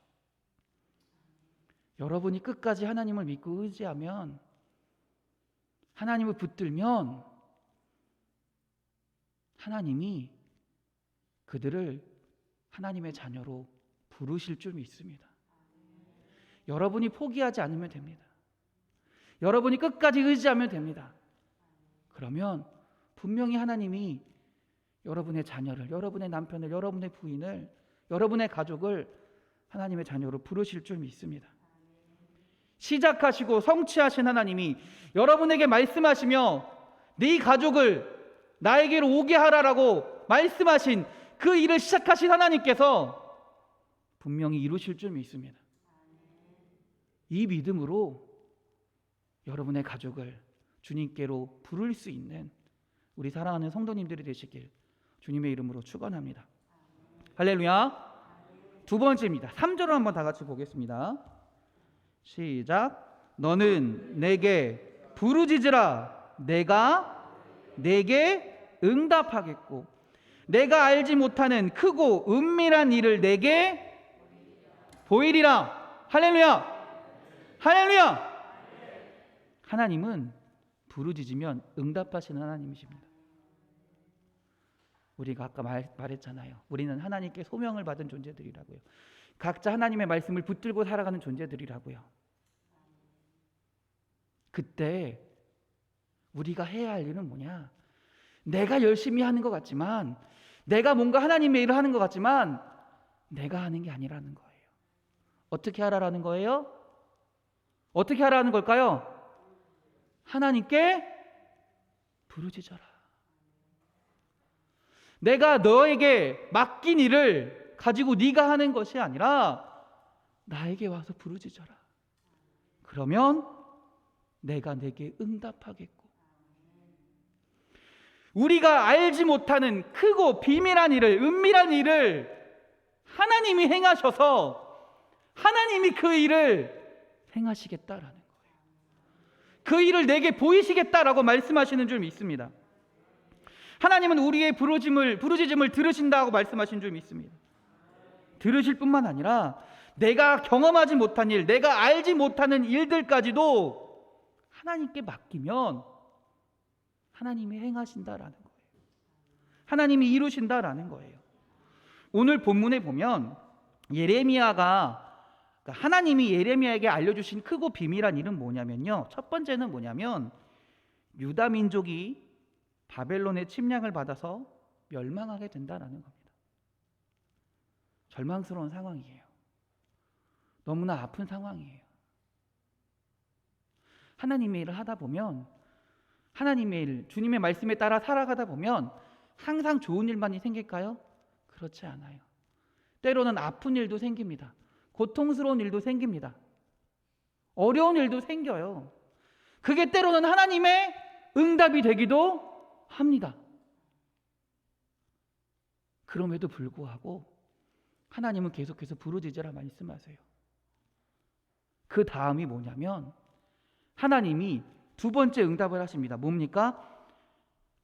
여러분이 끝까지 하나님을 믿고 의지하면, 하나님을 붙들면 하나님이 그들을 하나님의 자녀로 부르실 줄 믿습니다. 여러분이 포기하지 않으면 됩니다. 여러분이 끝까지 의지하면 됩니다. 그러면 분명히 하나님이 여러분의 자녀를, 여러분의 남편을, 여러분의 부인을, 여러분의 가족을 하나님의 자녀로 부르실 줄 믿습니다. 시작하시고 성취하신 하나님이 여러분에게 말씀하시며 네 가족을 나에게로 오게 하라라고 말씀하신 그 일을 시작하신 하나님께서 분명히 이루실 줄 믿습니다. 이 믿음으로 여러분의 가족을 주님께로 부를 수 있는 우리 사랑하는 성도님들이 되시길 주님의 이름으로 축원합니다. 할렐루야. 두 번째입니다. 3절을 한번 다 같이 보겠습니다. 시작. 너는 내게 부르짖으라. 내가 내게 응답하겠고 내가 알지 못하는 크고 은밀한 일을 내게 보이리라. 할렐루야. 할렐루야. 하나님은 부르짖으면 응답하시는 하나님이십니다. 우리가 아까 말했잖아요. 우리는 하나님께 소명을 받은 존재들이라고요. 각자 하나님의 말씀을 붙들고 살아가는 존재들이라고요. 그때 우리가 해야 할 일은 뭐냐? 내가 열심히 하는 것 같지만, 내가 뭔가 하나님의 일을 하는 것 같지만 내가 하는 게 아니라는 거예요. 어떻게 하라라는 거예요? 어떻게 하라는 걸까요? 하나님께 부르짖어라. 내가 너에게 맡긴 일을 가지고 네가 하는 것이 아니라 나에게 와서 부르짖어라. 그러면 내가 내게 응답하겠고, 우리가 알지 못하는 크고 비밀한 일을, 은밀한 일을 하나님이 행하셔서 하나님이 그 일을 행하시겠다라는 거예요. 그 일을 내게 보이시겠다라고 말씀하시는 줄 믿습니다. 하나님은 우리의 부르짖음을 들으신다고 말씀하신 줄 믿습니다. 들으실 뿐만 아니라 내가 경험하지 못한 일, 내가 알지 못하는 일들까지도 하나님께 맡기면 하나님이 행하신다라는 거예요. 하나님이 이루신다라는 거예요. 오늘 본문에 보면 예레미야가, 하나님이 예레미야에게 알려주신 크고 비밀한 일은 뭐냐면요, 첫 번째는 뭐냐면 유다 민족이 바벨론의 침략을 받아서 멸망하게 된다라는 겁니다. 절망스러운 상황이에요. 너무나 아픈 상황이에요. 하나님의 일을 하다 보면, 하나님의 일, 주님의 말씀에 따라 살아가다 보면 항상 좋은 일만이 생길까요? 그렇지 않아요. 때로는 아픈 일도 생깁니다. 고통스러운 일도 생깁니다. 어려운 일도 생겨요. 그게 때로는 하나님의 응답이 되기도 합니다. 그럼에도 불구하고 하나님은 계속해서 부르짖으라 말씀하세요. 그 다음이 뭐냐면 하나님이 두 번째 응답을 하십니다. 뭡니까?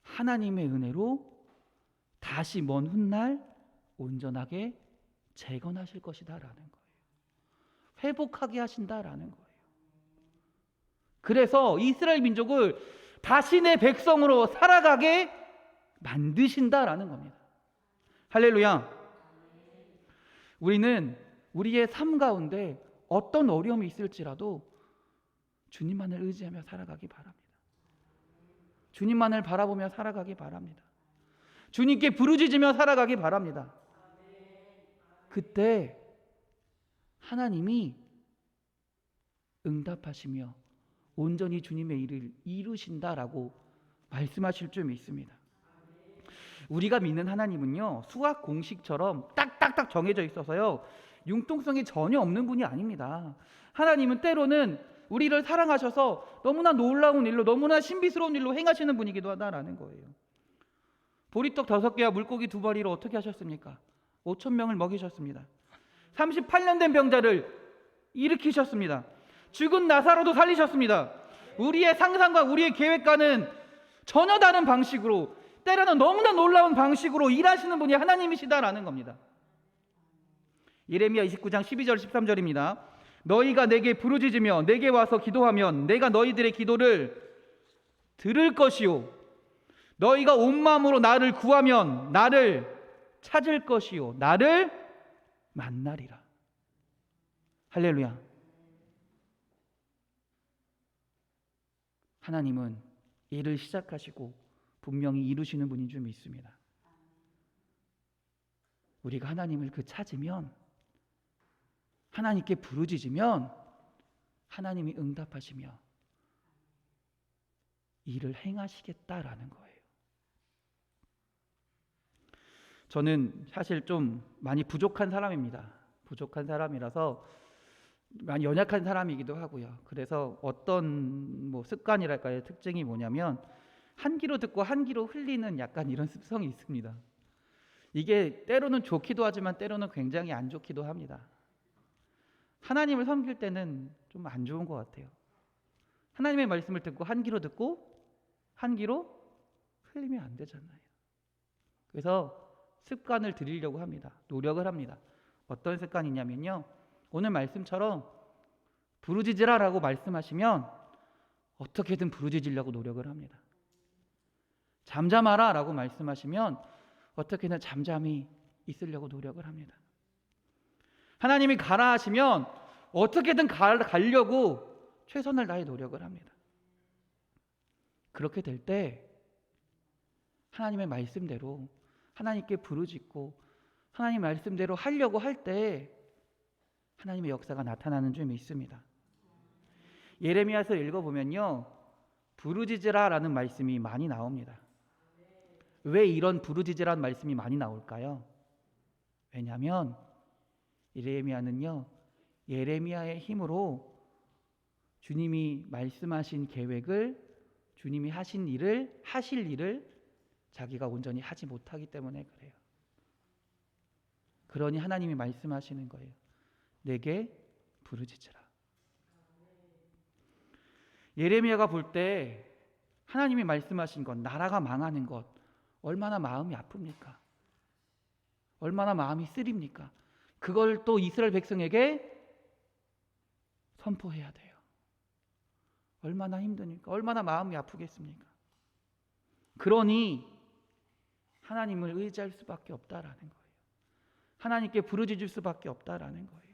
하나님의 은혜로 다시 먼 훗날 온전하게 재건하실 것이다라는 거예요. 회복하게 하신다라는 거예요. 그래서 이스라엘 민족을 다시 내 백성으로 살아가게 만드신다라는 겁니다. 할렐루야. 우리는 우리의 삶 가운데 어떤 어려움이 있을지라도 주님만을 의지하며 살아가기 바랍니다. 주님만을 바라보며 살아가기 바랍니다. 주님께 부르짖으며 살아가기 바랍니다. 그때 하나님이 응답하시며 온전히 주님의 일을 이루신다라고 말씀하실 줄 믿습니다. 우리가 믿는 하나님은요, 수학 공식처럼 딱딱딱 정해져 있어서요, 융통성이 전혀 없는 분이 아닙니다. 하나님은 때로는 우리를 사랑하셔서 너무나 놀라운 일로, 너무나 신비스러운 일로 행하시는 분이기도 하다라는 거예요. 보리떡 5개와 물고기 2마리로 어떻게 하셨습니까? 5,000명을 먹이셨습니다. 38년 된 병자를 일으키셨습니다. 죽은 나사로도 살리셨습니다. 우리의 상상과 우리의 계획과는 전혀 다른 방식으로, 때로는 너무나 놀라운 방식으로 일하시는 분이 하나님이시다라는 겁니다. 예레미야 29장 12절 13절입니다. 너희가 내게 부르짖으며 내게 와서 기도하면 내가 너희들의 기도를 들을 것이요, 너희가 온 마음으로 나를 구하면 나를 찾을 것이요, 나를 만나리라. 할렐루야. 하나님은 일을 시작하시고 분명히 이루시는 분인 줄 믿습니다. 우리가 하나님을 찾으면, 하나님께 부르짖으면 하나님이 응답하시며 일을 행하시겠다라는 거예요. 저는 사실 좀 많이 부족한 사람입니다. 부족한 사람이라서 많이 연약한 사람이기도 하고요. 그래서 어떤 습관이랄까요, 특징이 뭐냐면 한 귀로 듣고 한 귀로 흘리는 약간 이런 습성이 있습니다. 이게 때로는 좋기도 하지만 때로는 굉장히 안 좋기도 합니다. 하나님을 섬길 때는 좀 안 좋은 것 같아요. 하나님의 말씀을 듣고 한 귀로 듣고 한 귀로 흘리면 안 되잖아요. 그래서 습관을 들이려고 합니다. 노력을 합니다. 어떤 습관이냐면요, 오늘 말씀처럼 부르짖으라라고 말씀하시면 어떻게든 부르짖으려고 노력을 합니다. 잠잠하라 라고 말씀하시면 어떻게든 잠잠히 있으려고 노력을 합니다. 하나님이 가라 하시면 어떻게든 가려고 최선을 다해 노력을 합니다. 그렇게 될 때 하나님의 말씀대로 하나님께 부르짖고 하나님 말씀대로 하려고 할 때 하나님의 역사가 나타나는 줄 믿습니다. 예레미야서 읽어보면요, 부르짖으라라는 말씀이 많이 나옵니다. 왜 이런 부르짖으라는 말씀이 많이 나올까요? 왜냐하면 예레미야는요, 예레미야의 힘으로 주님이 말씀하신 계획을, 주님이 하실 일을 자기가 온전히 하지 못하기 때문에 그래요. 그러니 하나님이 말씀하시는 거예요. 내게 부르짖으라. 예레미야가 볼 때 하나님이 말씀하신 것, 나라가 망하는 것, 얼마나 마음이 아픕니까? 얼마나 마음이 쓰립니까? 그걸 또 이스라엘 백성에게 선포해야 돼요. 얼마나 힘드니까, 얼마나 마음이 아프겠습니까? 그러니 하나님을 의지할 수밖에 없다라는 거예요. 하나님께 부르짖을 수밖에 없다라는 거예요.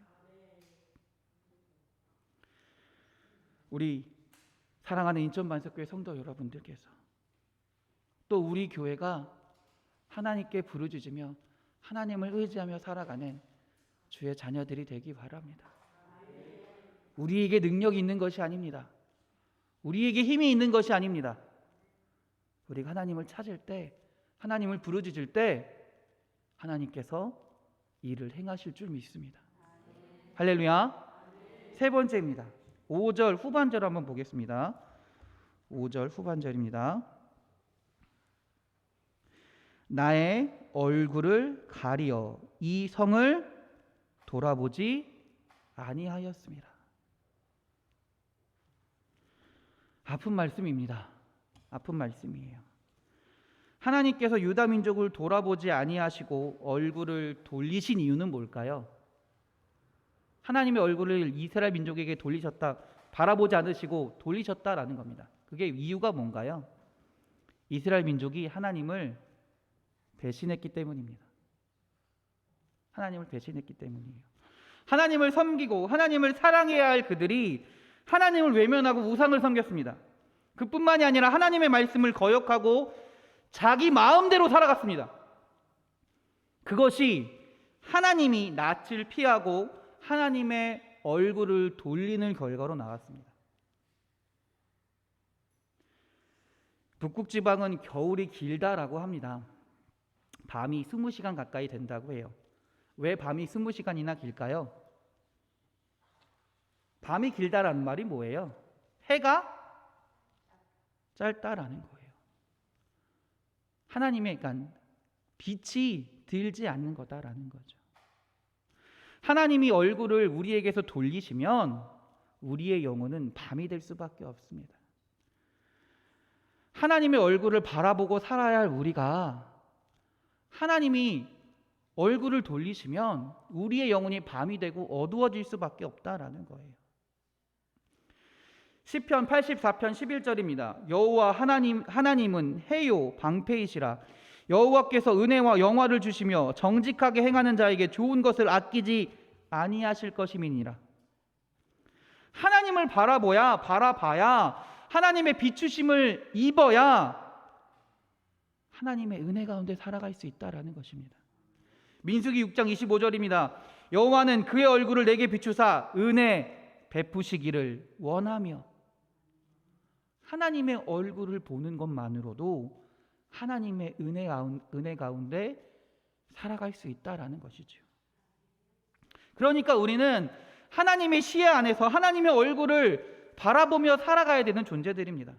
우리 사랑하는 인천만석교회 성도 여러분들께서, 또 우리 교회가 하나님께 부르짖으며 하나님을 의지하며 살아가는 주의 자녀들이 되기 바랍니다. 우리에게 능력이 있는 것이 아닙니다. 우리에게 힘이 있는 것이 아닙니다. 우리가 하나님을 찾을 때, 하나님을 부르짖을 때 하나님께서 일을 행하실 줄 믿습니다. 할렐루야. 세 번째입니다. 5절 후반절 한번 보겠습니다. 5절 후반절입니다. 나의 얼굴을 가리어 이 성을 돌아보지 아니하였습니다. 아픈 말씀입니다. 아픈 말씀이에요. 하나님께서 유다 민족을 돌아보지 아니하시고 얼굴을 돌리신 이유는 뭘까요? 하나님의 얼굴을 이스라엘 민족에게 돌리셨다, 바라보지 않으시고 돌리셨다라는 겁니다. 그게 이유가 뭔가요? 이스라엘 민족이 하나님을 배신했기 때문입니다. 하나님을 배신했기 때문이에요. 하나님을 섬기고 하나님을 사랑해야 할 그들이 하나님을 외면하고 우상을 섬겼습니다. 그뿐만이 아니라 하나님의 말씀을 거역하고 자기 마음대로 살아갔습니다. 그것이 하나님이 낯을 피하고 하나님의 얼굴을 돌리는 결과로 나왔습니다. 북극 지방은 겨울이 길다라고 합니다. 밤이 20시간 가까이 된다고 해요. 왜 밤이 20시간이나 길까요? 밤이 길다라는 말이 뭐예요? 해가 짧다라는 거예요. 하나님의 그러니까 빛이 들지 않는 거다라는 거죠. 하나님이 얼굴을 우리에게서 돌리시면 우리의 영혼은 밤이 될 수밖에 없습니다. 하나님의 얼굴을 바라보고 살아야 할 우리가 하나님이 얼굴을 돌리시면 우리의 영혼이 밤이 되고 어두워질 수밖에 없다라는 거예요. 시편 84편 11절입니다. 여호와 하나님은 해요 방패이시라. 여호와께서 은혜와 영화를 주시며 정직하게 행하는 자에게 좋은 것을 아끼지 아니하실 것임이니라. 하나님을 바라봐야 하나님의 비추심을 입어야 하나님의 은혜 가운데 살아갈 수 있다라는 것입니다. 민수기 6장 25절입니다. 여호와는 그의 얼굴을 내게 비추사 은혜 베푸시기를 원하며. 하나님의 얼굴을 보는 것만으로도 하나님의 은혜 가운데 살아갈 수 있다라는 것이죠. 그러니까 우리는 하나님의 시야 안에서 하나님의 얼굴을 바라보며 살아가야 되는 존재들입니다.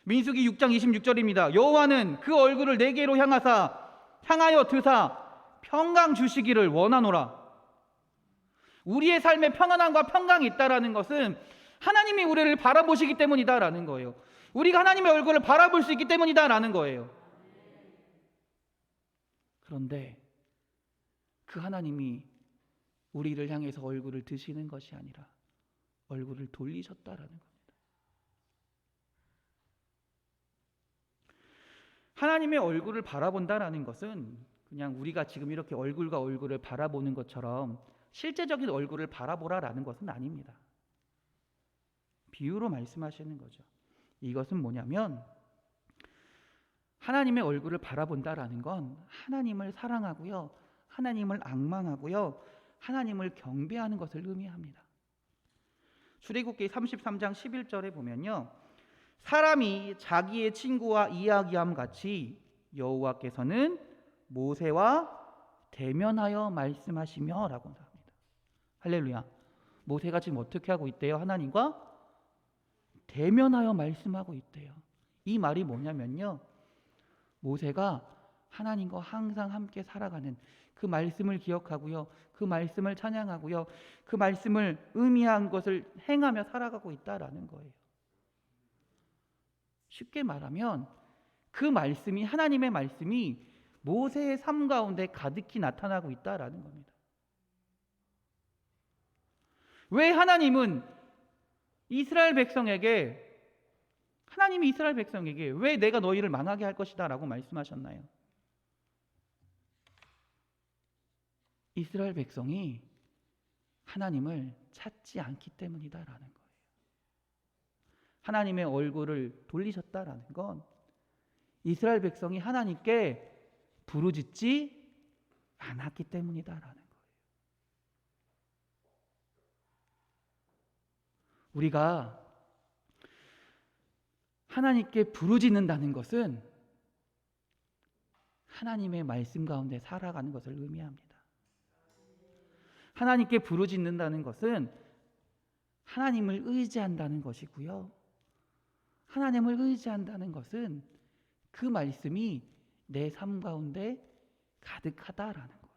민수기 6장 26절입니다. 여호와는 그 얼굴을 내게로 향하여 드사 평강 주시기를 원하노라. 우리의 삶에 평안함과 평강이 있다라는 것은 하나님이 우리를 바라보시기 때문이다라는 거예요. 우리가 하나님의 얼굴을 바라볼 수 있기 때문이다라는 거예요. 그런데 그 하나님이 우리를 향해서 얼굴을 드시는 것이 아니라 얼굴을 돌리셨다라는 겁니다. 하나님의 얼굴을 바라본다라는 것은 그냥 우리가 지금 이렇게 얼굴과 얼굴을 바라보는 것처럼 실제적인 얼굴을 바라보라라는 것은 아닙니다. 비유로 말씀하시는 거죠. 이것은 뭐냐면 하나님의 얼굴을 바라본다라는 건 하나님을 사랑하고요, 하나님을 앙망하고요, 하나님을 경배하는 것을 의미합니다. 출애굽기 33장 11절에 보면요, 사람이 자기의 친구와 이야기함 같이 여호와께서는 모세와 대면하여 말씀하시며 라고 합니다. 할렐루야. 모세가 지금 어떻게 하고 있대요? 하나님과 대면하여 말씀하고 있대요. 이 말이 뭐냐면요, 모세가 하나님과 항상 함께 살아가는 그 말씀을 기억하고요, 그 말씀을 찬양하고요, 그 말씀을 의미한 것을 행하며 살아가고 있다라는 거예요. 쉽게 말하면 그 말씀이, 하나님의 말씀이 모세의 삶 가운데 가득히 나타나고 있다라는 겁니다. 왜 하나님이 이스라엘 백성에게 왜 내가 너희를 망하게 할 것이다 라고 말씀하셨나요? 이스라엘 백성이 하나님을 찾지 않기 때문이다라는 거예요. 하나님의 얼굴을 돌리셨다라는 건 이스라엘 백성이 하나님께 부르짖지 않았기 때문이다라는 거예요. 우리가 하나님께 부르짖는다는 것은 하나님의 말씀 가운데 살아가는 것을 의미합니다. 하나님께 부르짖는다는 것은 하나님을 의지한다는 것이고요, 하나님을 의지한다는 것은 그 말씀이 내 삶 가운데 가득하다라는 거예요.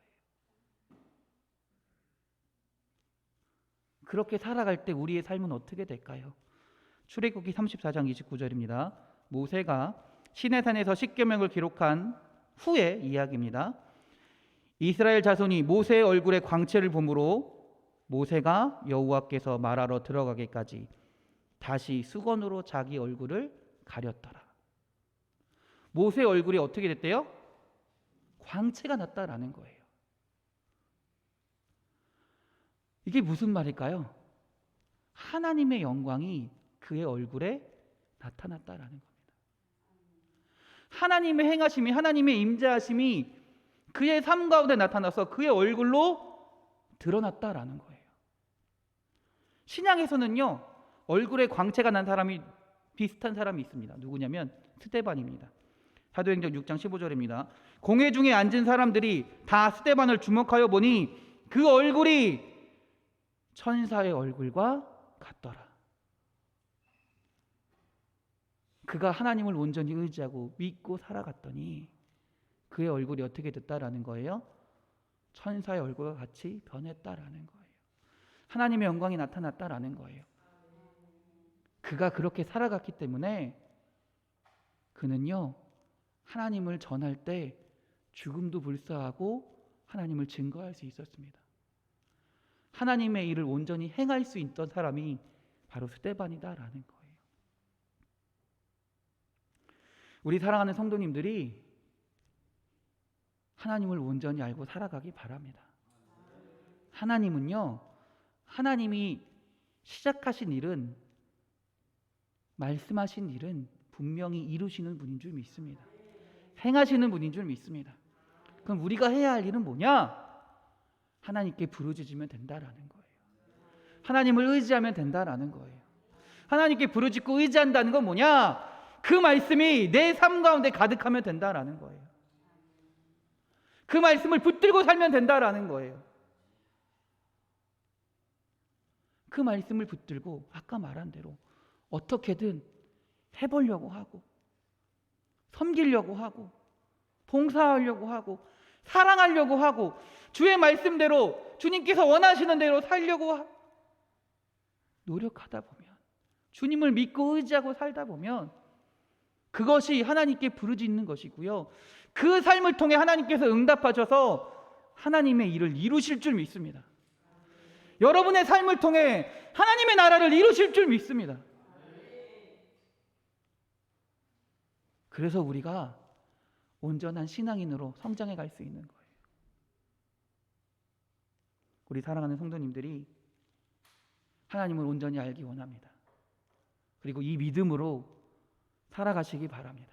그렇게 살아갈 때 우리의 삶은 어떻게 될까요? 출애굽기 34장 29절입니다. 모세가 시내산에서 십계명을 기록한 후의 이야기입니다. 이스라엘 자손이 모세의 얼굴에 광채를 보므로 모세가 여호와께서 말하러 들어가기까지 다시 수건으로 자기 얼굴을 가렸더라. 모세의 얼굴이 어떻게 됐대요? 광채가 났다라는 거예요. 이게 무슨 말일까요? 하나님의 영광이 그의 얼굴에 나타났다라는 겁니다. 하나님의 행하심이, 하나님의 임재하심이 그의 삶 가운데 나타나서 그의 얼굴로 드러났다라는 거예요. 신약에서는요, 얼굴에 광채가 난 사람이 비슷한 사람이 있습니다. 누구냐면 스데반입니다. 사도행전 6장 15절입니다. 공회 중에 앉은 사람들이 다 스데반을 주목하여 보니 그 얼굴이 천사의 얼굴과 같더라. 그가 하나님을 온전히 의지하고 믿고 살아갔더니 그의 얼굴이 어떻게 됐다라는 거예요? 천사의 얼굴과 같이 변했다라는 거예요. 하나님의 영광이 나타났다라는 거예요. 그가 그렇게 살아갔기 때문에 그는요, 하나님을 전할 때 죽음도 불사하고 하나님을 증거할 수 있었습니다. 하나님의 일을 온전히 행할 수 있던 사람이 바로 스데반이다라는 거예요. 우리 사랑하는 성도님들이 하나님을 온전히 알고 살아가기 바랍니다. 하나님은요, 하나님이 시작하신 일은, 말씀하신 일은 분명히 이루시는 분인 줄 믿습니다. 행하시는 분인 줄 믿습니다. 그럼 우리가 해야 할 일은 뭐냐? 하나님께 부르짖으면 된다라는 거예요. 하나님을 의지하면 된다라는 거예요. 하나님께 부르짖고 의지한다는 건 뭐냐? 그 말씀이 내 삶 가운데 가득하면 된다라는 거예요. 그 말씀을 붙들고 살면 된다라는 거예요. 그 말씀을 붙들고 아까 말한 대로 어떻게든 해보려고 하고, 섬기려고 하고, 봉사하려고 하고, 사랑하려고 하고, 주의 말씀대로 주님께서 원하시는 대로 살려고 노력하다 보면, 주님을 믿고 의지하고 살다 보면 그것이 하나님께 부르짖는 것이고요, 그 삶을 통해 하나님께서 응답하셔서 하나님의 일을 이루실 줄 믿습니다. 여러분의 삶을 통해 하나님의 나라를 이루실 줄 믿습니다. 그래서 우리가 온전한 신앙인으로 성장해 갈 수 있는 거예요. 우리 사랑하는 성도님들이 하나님을 온전히 알기 원합니다. 그리고 이 믿음으로 살아가시기 바랍니다.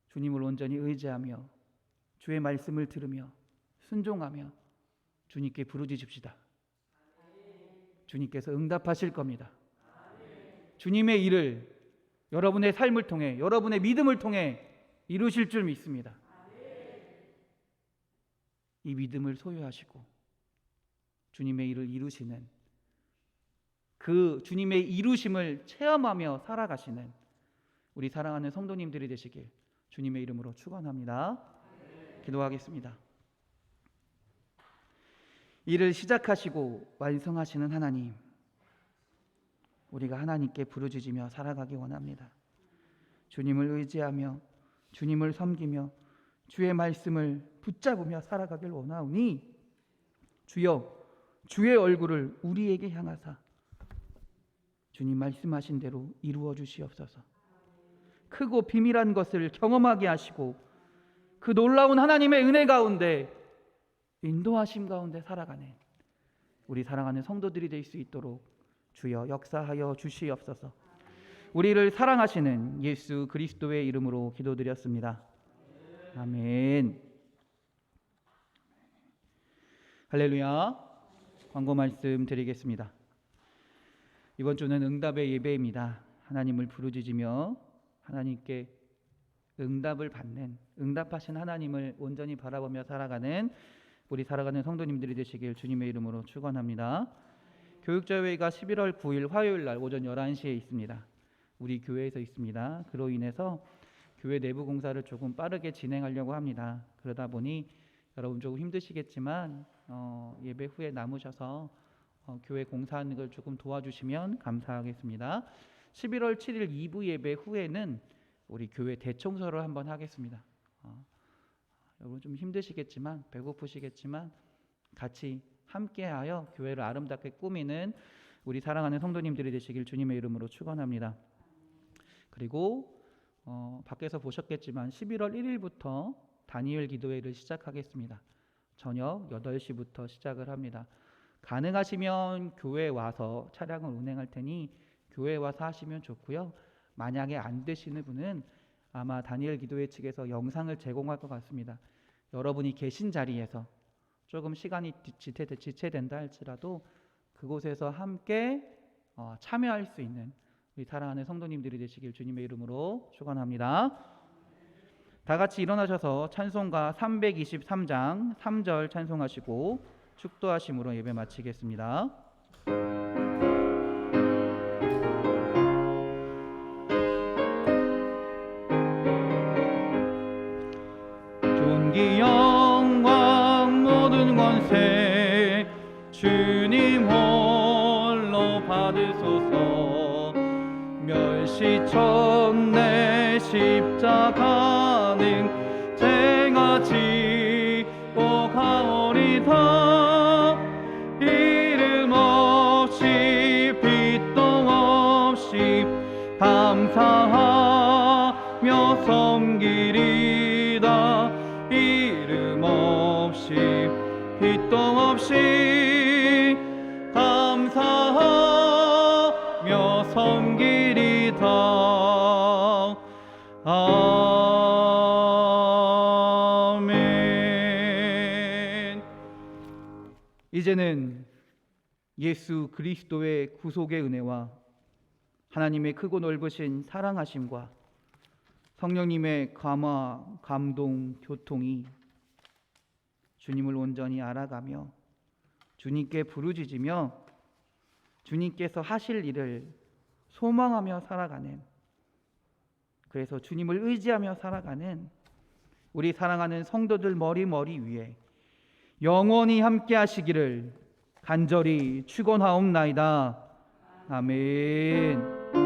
주님을 온전히 의지하며 주의 말씀을 들으며 순종하며 주님께 부르짖읍시다. 주님께서 응답하실 겁니다. 주님의 일을 여러분의 삶을 통해, 여러분의 믿음을 통해 이루실 줄 믿습니다. 이 믿음을 소유하시고 주님의 일을 이루시는, 그 주님의 이루심을 체험하며 살아가시는 우리 사랑하는 성도님들이 되시길 주님의 이름으로 축원합니다. 기도하겠습니다. 일을 시작하시고 완성하시는 하나님, 우리가 하나님께 부르짖으며 살아가기 원합니다. 주님을 의지하며 주님을 섬기며 주의 말씀을 붙잡으며 살아가길 원하오니 주여, 주의 얼굴을 우리에게 향하사 주님 말씀하신 대로 이루어 주시옵소서. 크고 비밀한 것을 경험하게 하시고 그 놀라운 하나님의 은혜 가운데, 인도하심 가운데 살아가는 우리 사랑하는 성도들이 될 수 있도록 주여 역사하여 주시옵소서. 우리를 사랑하시는 예수 그리스도의 이름으로 기도드렸습니다. 아멘. 할렐루야. 광고 말씀 드리겠습니다. 이번 주는 응답의 예배입니다. 하나님을 부르짖으며 하나님께 응답을 받는, 응답하신 하나님을 온전히 바라보며 살아가는 우리 살아가는 성도님들이 되시길 주님의 이름으로 축원합니다. 교육자회의가 11월 9일 화요일 날 오전 11시에 있습니다. 우리 교회에서 있습니다. 그로 인해서 교회 내부 공사를 조금 빠르게 진행하려고 합니다. 그러다 보니 여러분 조금 힘드시겠지만 예배 후에 남으셔서 교회 공사하는 걸 조금 도와주시면 감사하겠습니다. 11월 7일 2부 예배 후에는 우리 교회 대청소를 한번 하겠습니다. 여러분 좀 힘드시겠지만, 배고프시겠지만 같이 함께하여 교회를 아름답게 꾸미는 우리 사랑하는 성도님들이 되시길 주님의 이름으로 축원합니다. 그리고 밖에서 보셨겠지만 11월 1일부터 다니엘 기도회를 시작하겠습니다. 저녁 8시부터 시작을 합니다. 가능하시면 교회에 와서 차량을 운행할 테니 교회에 와서 하시면 좋고요. 만약에 안 되시는 분은 아마 다니엘 기도회 측에서 영상을 제공할 것 같습니다. 여러분이 계신 자리에서 조금 시간이 지체된다 할지라도 그곳에서 함께 참여할 수 있는 우리 사랑하는 성도님들이 되시길 주님의 이름으로 축원합니다. 다 같이 일어나셔서 찬송가 323장 3절 찬송하시고 축도하심으로 예배 마치겠습니다. 존귀 영광 모든 권세 주님 홀로 받으소서. 멸시쳤네 십자가는 제가 지고 가오리다. 이름 없이 빛도 없이 감사하며 섬기리다. 이름 없이 빛도 없이 감사하며 섬기리다. 아멘. 이제는 예수 그리스도의 구속의 은혜와 하나님의 크고 넓으신 사랑하심과 성령님의 감화, 감동, 교통이 주님을 온전히 알아가며 주님께 부르짖으며 주님께서 하실 일을 소망하며 살아가는, 그래서 주님을 의지하며 살아가는 우리 사랑하는 성도들 머리 위에 영원히 함께 하시기를 간절히 축원하옵나이다. 아멘.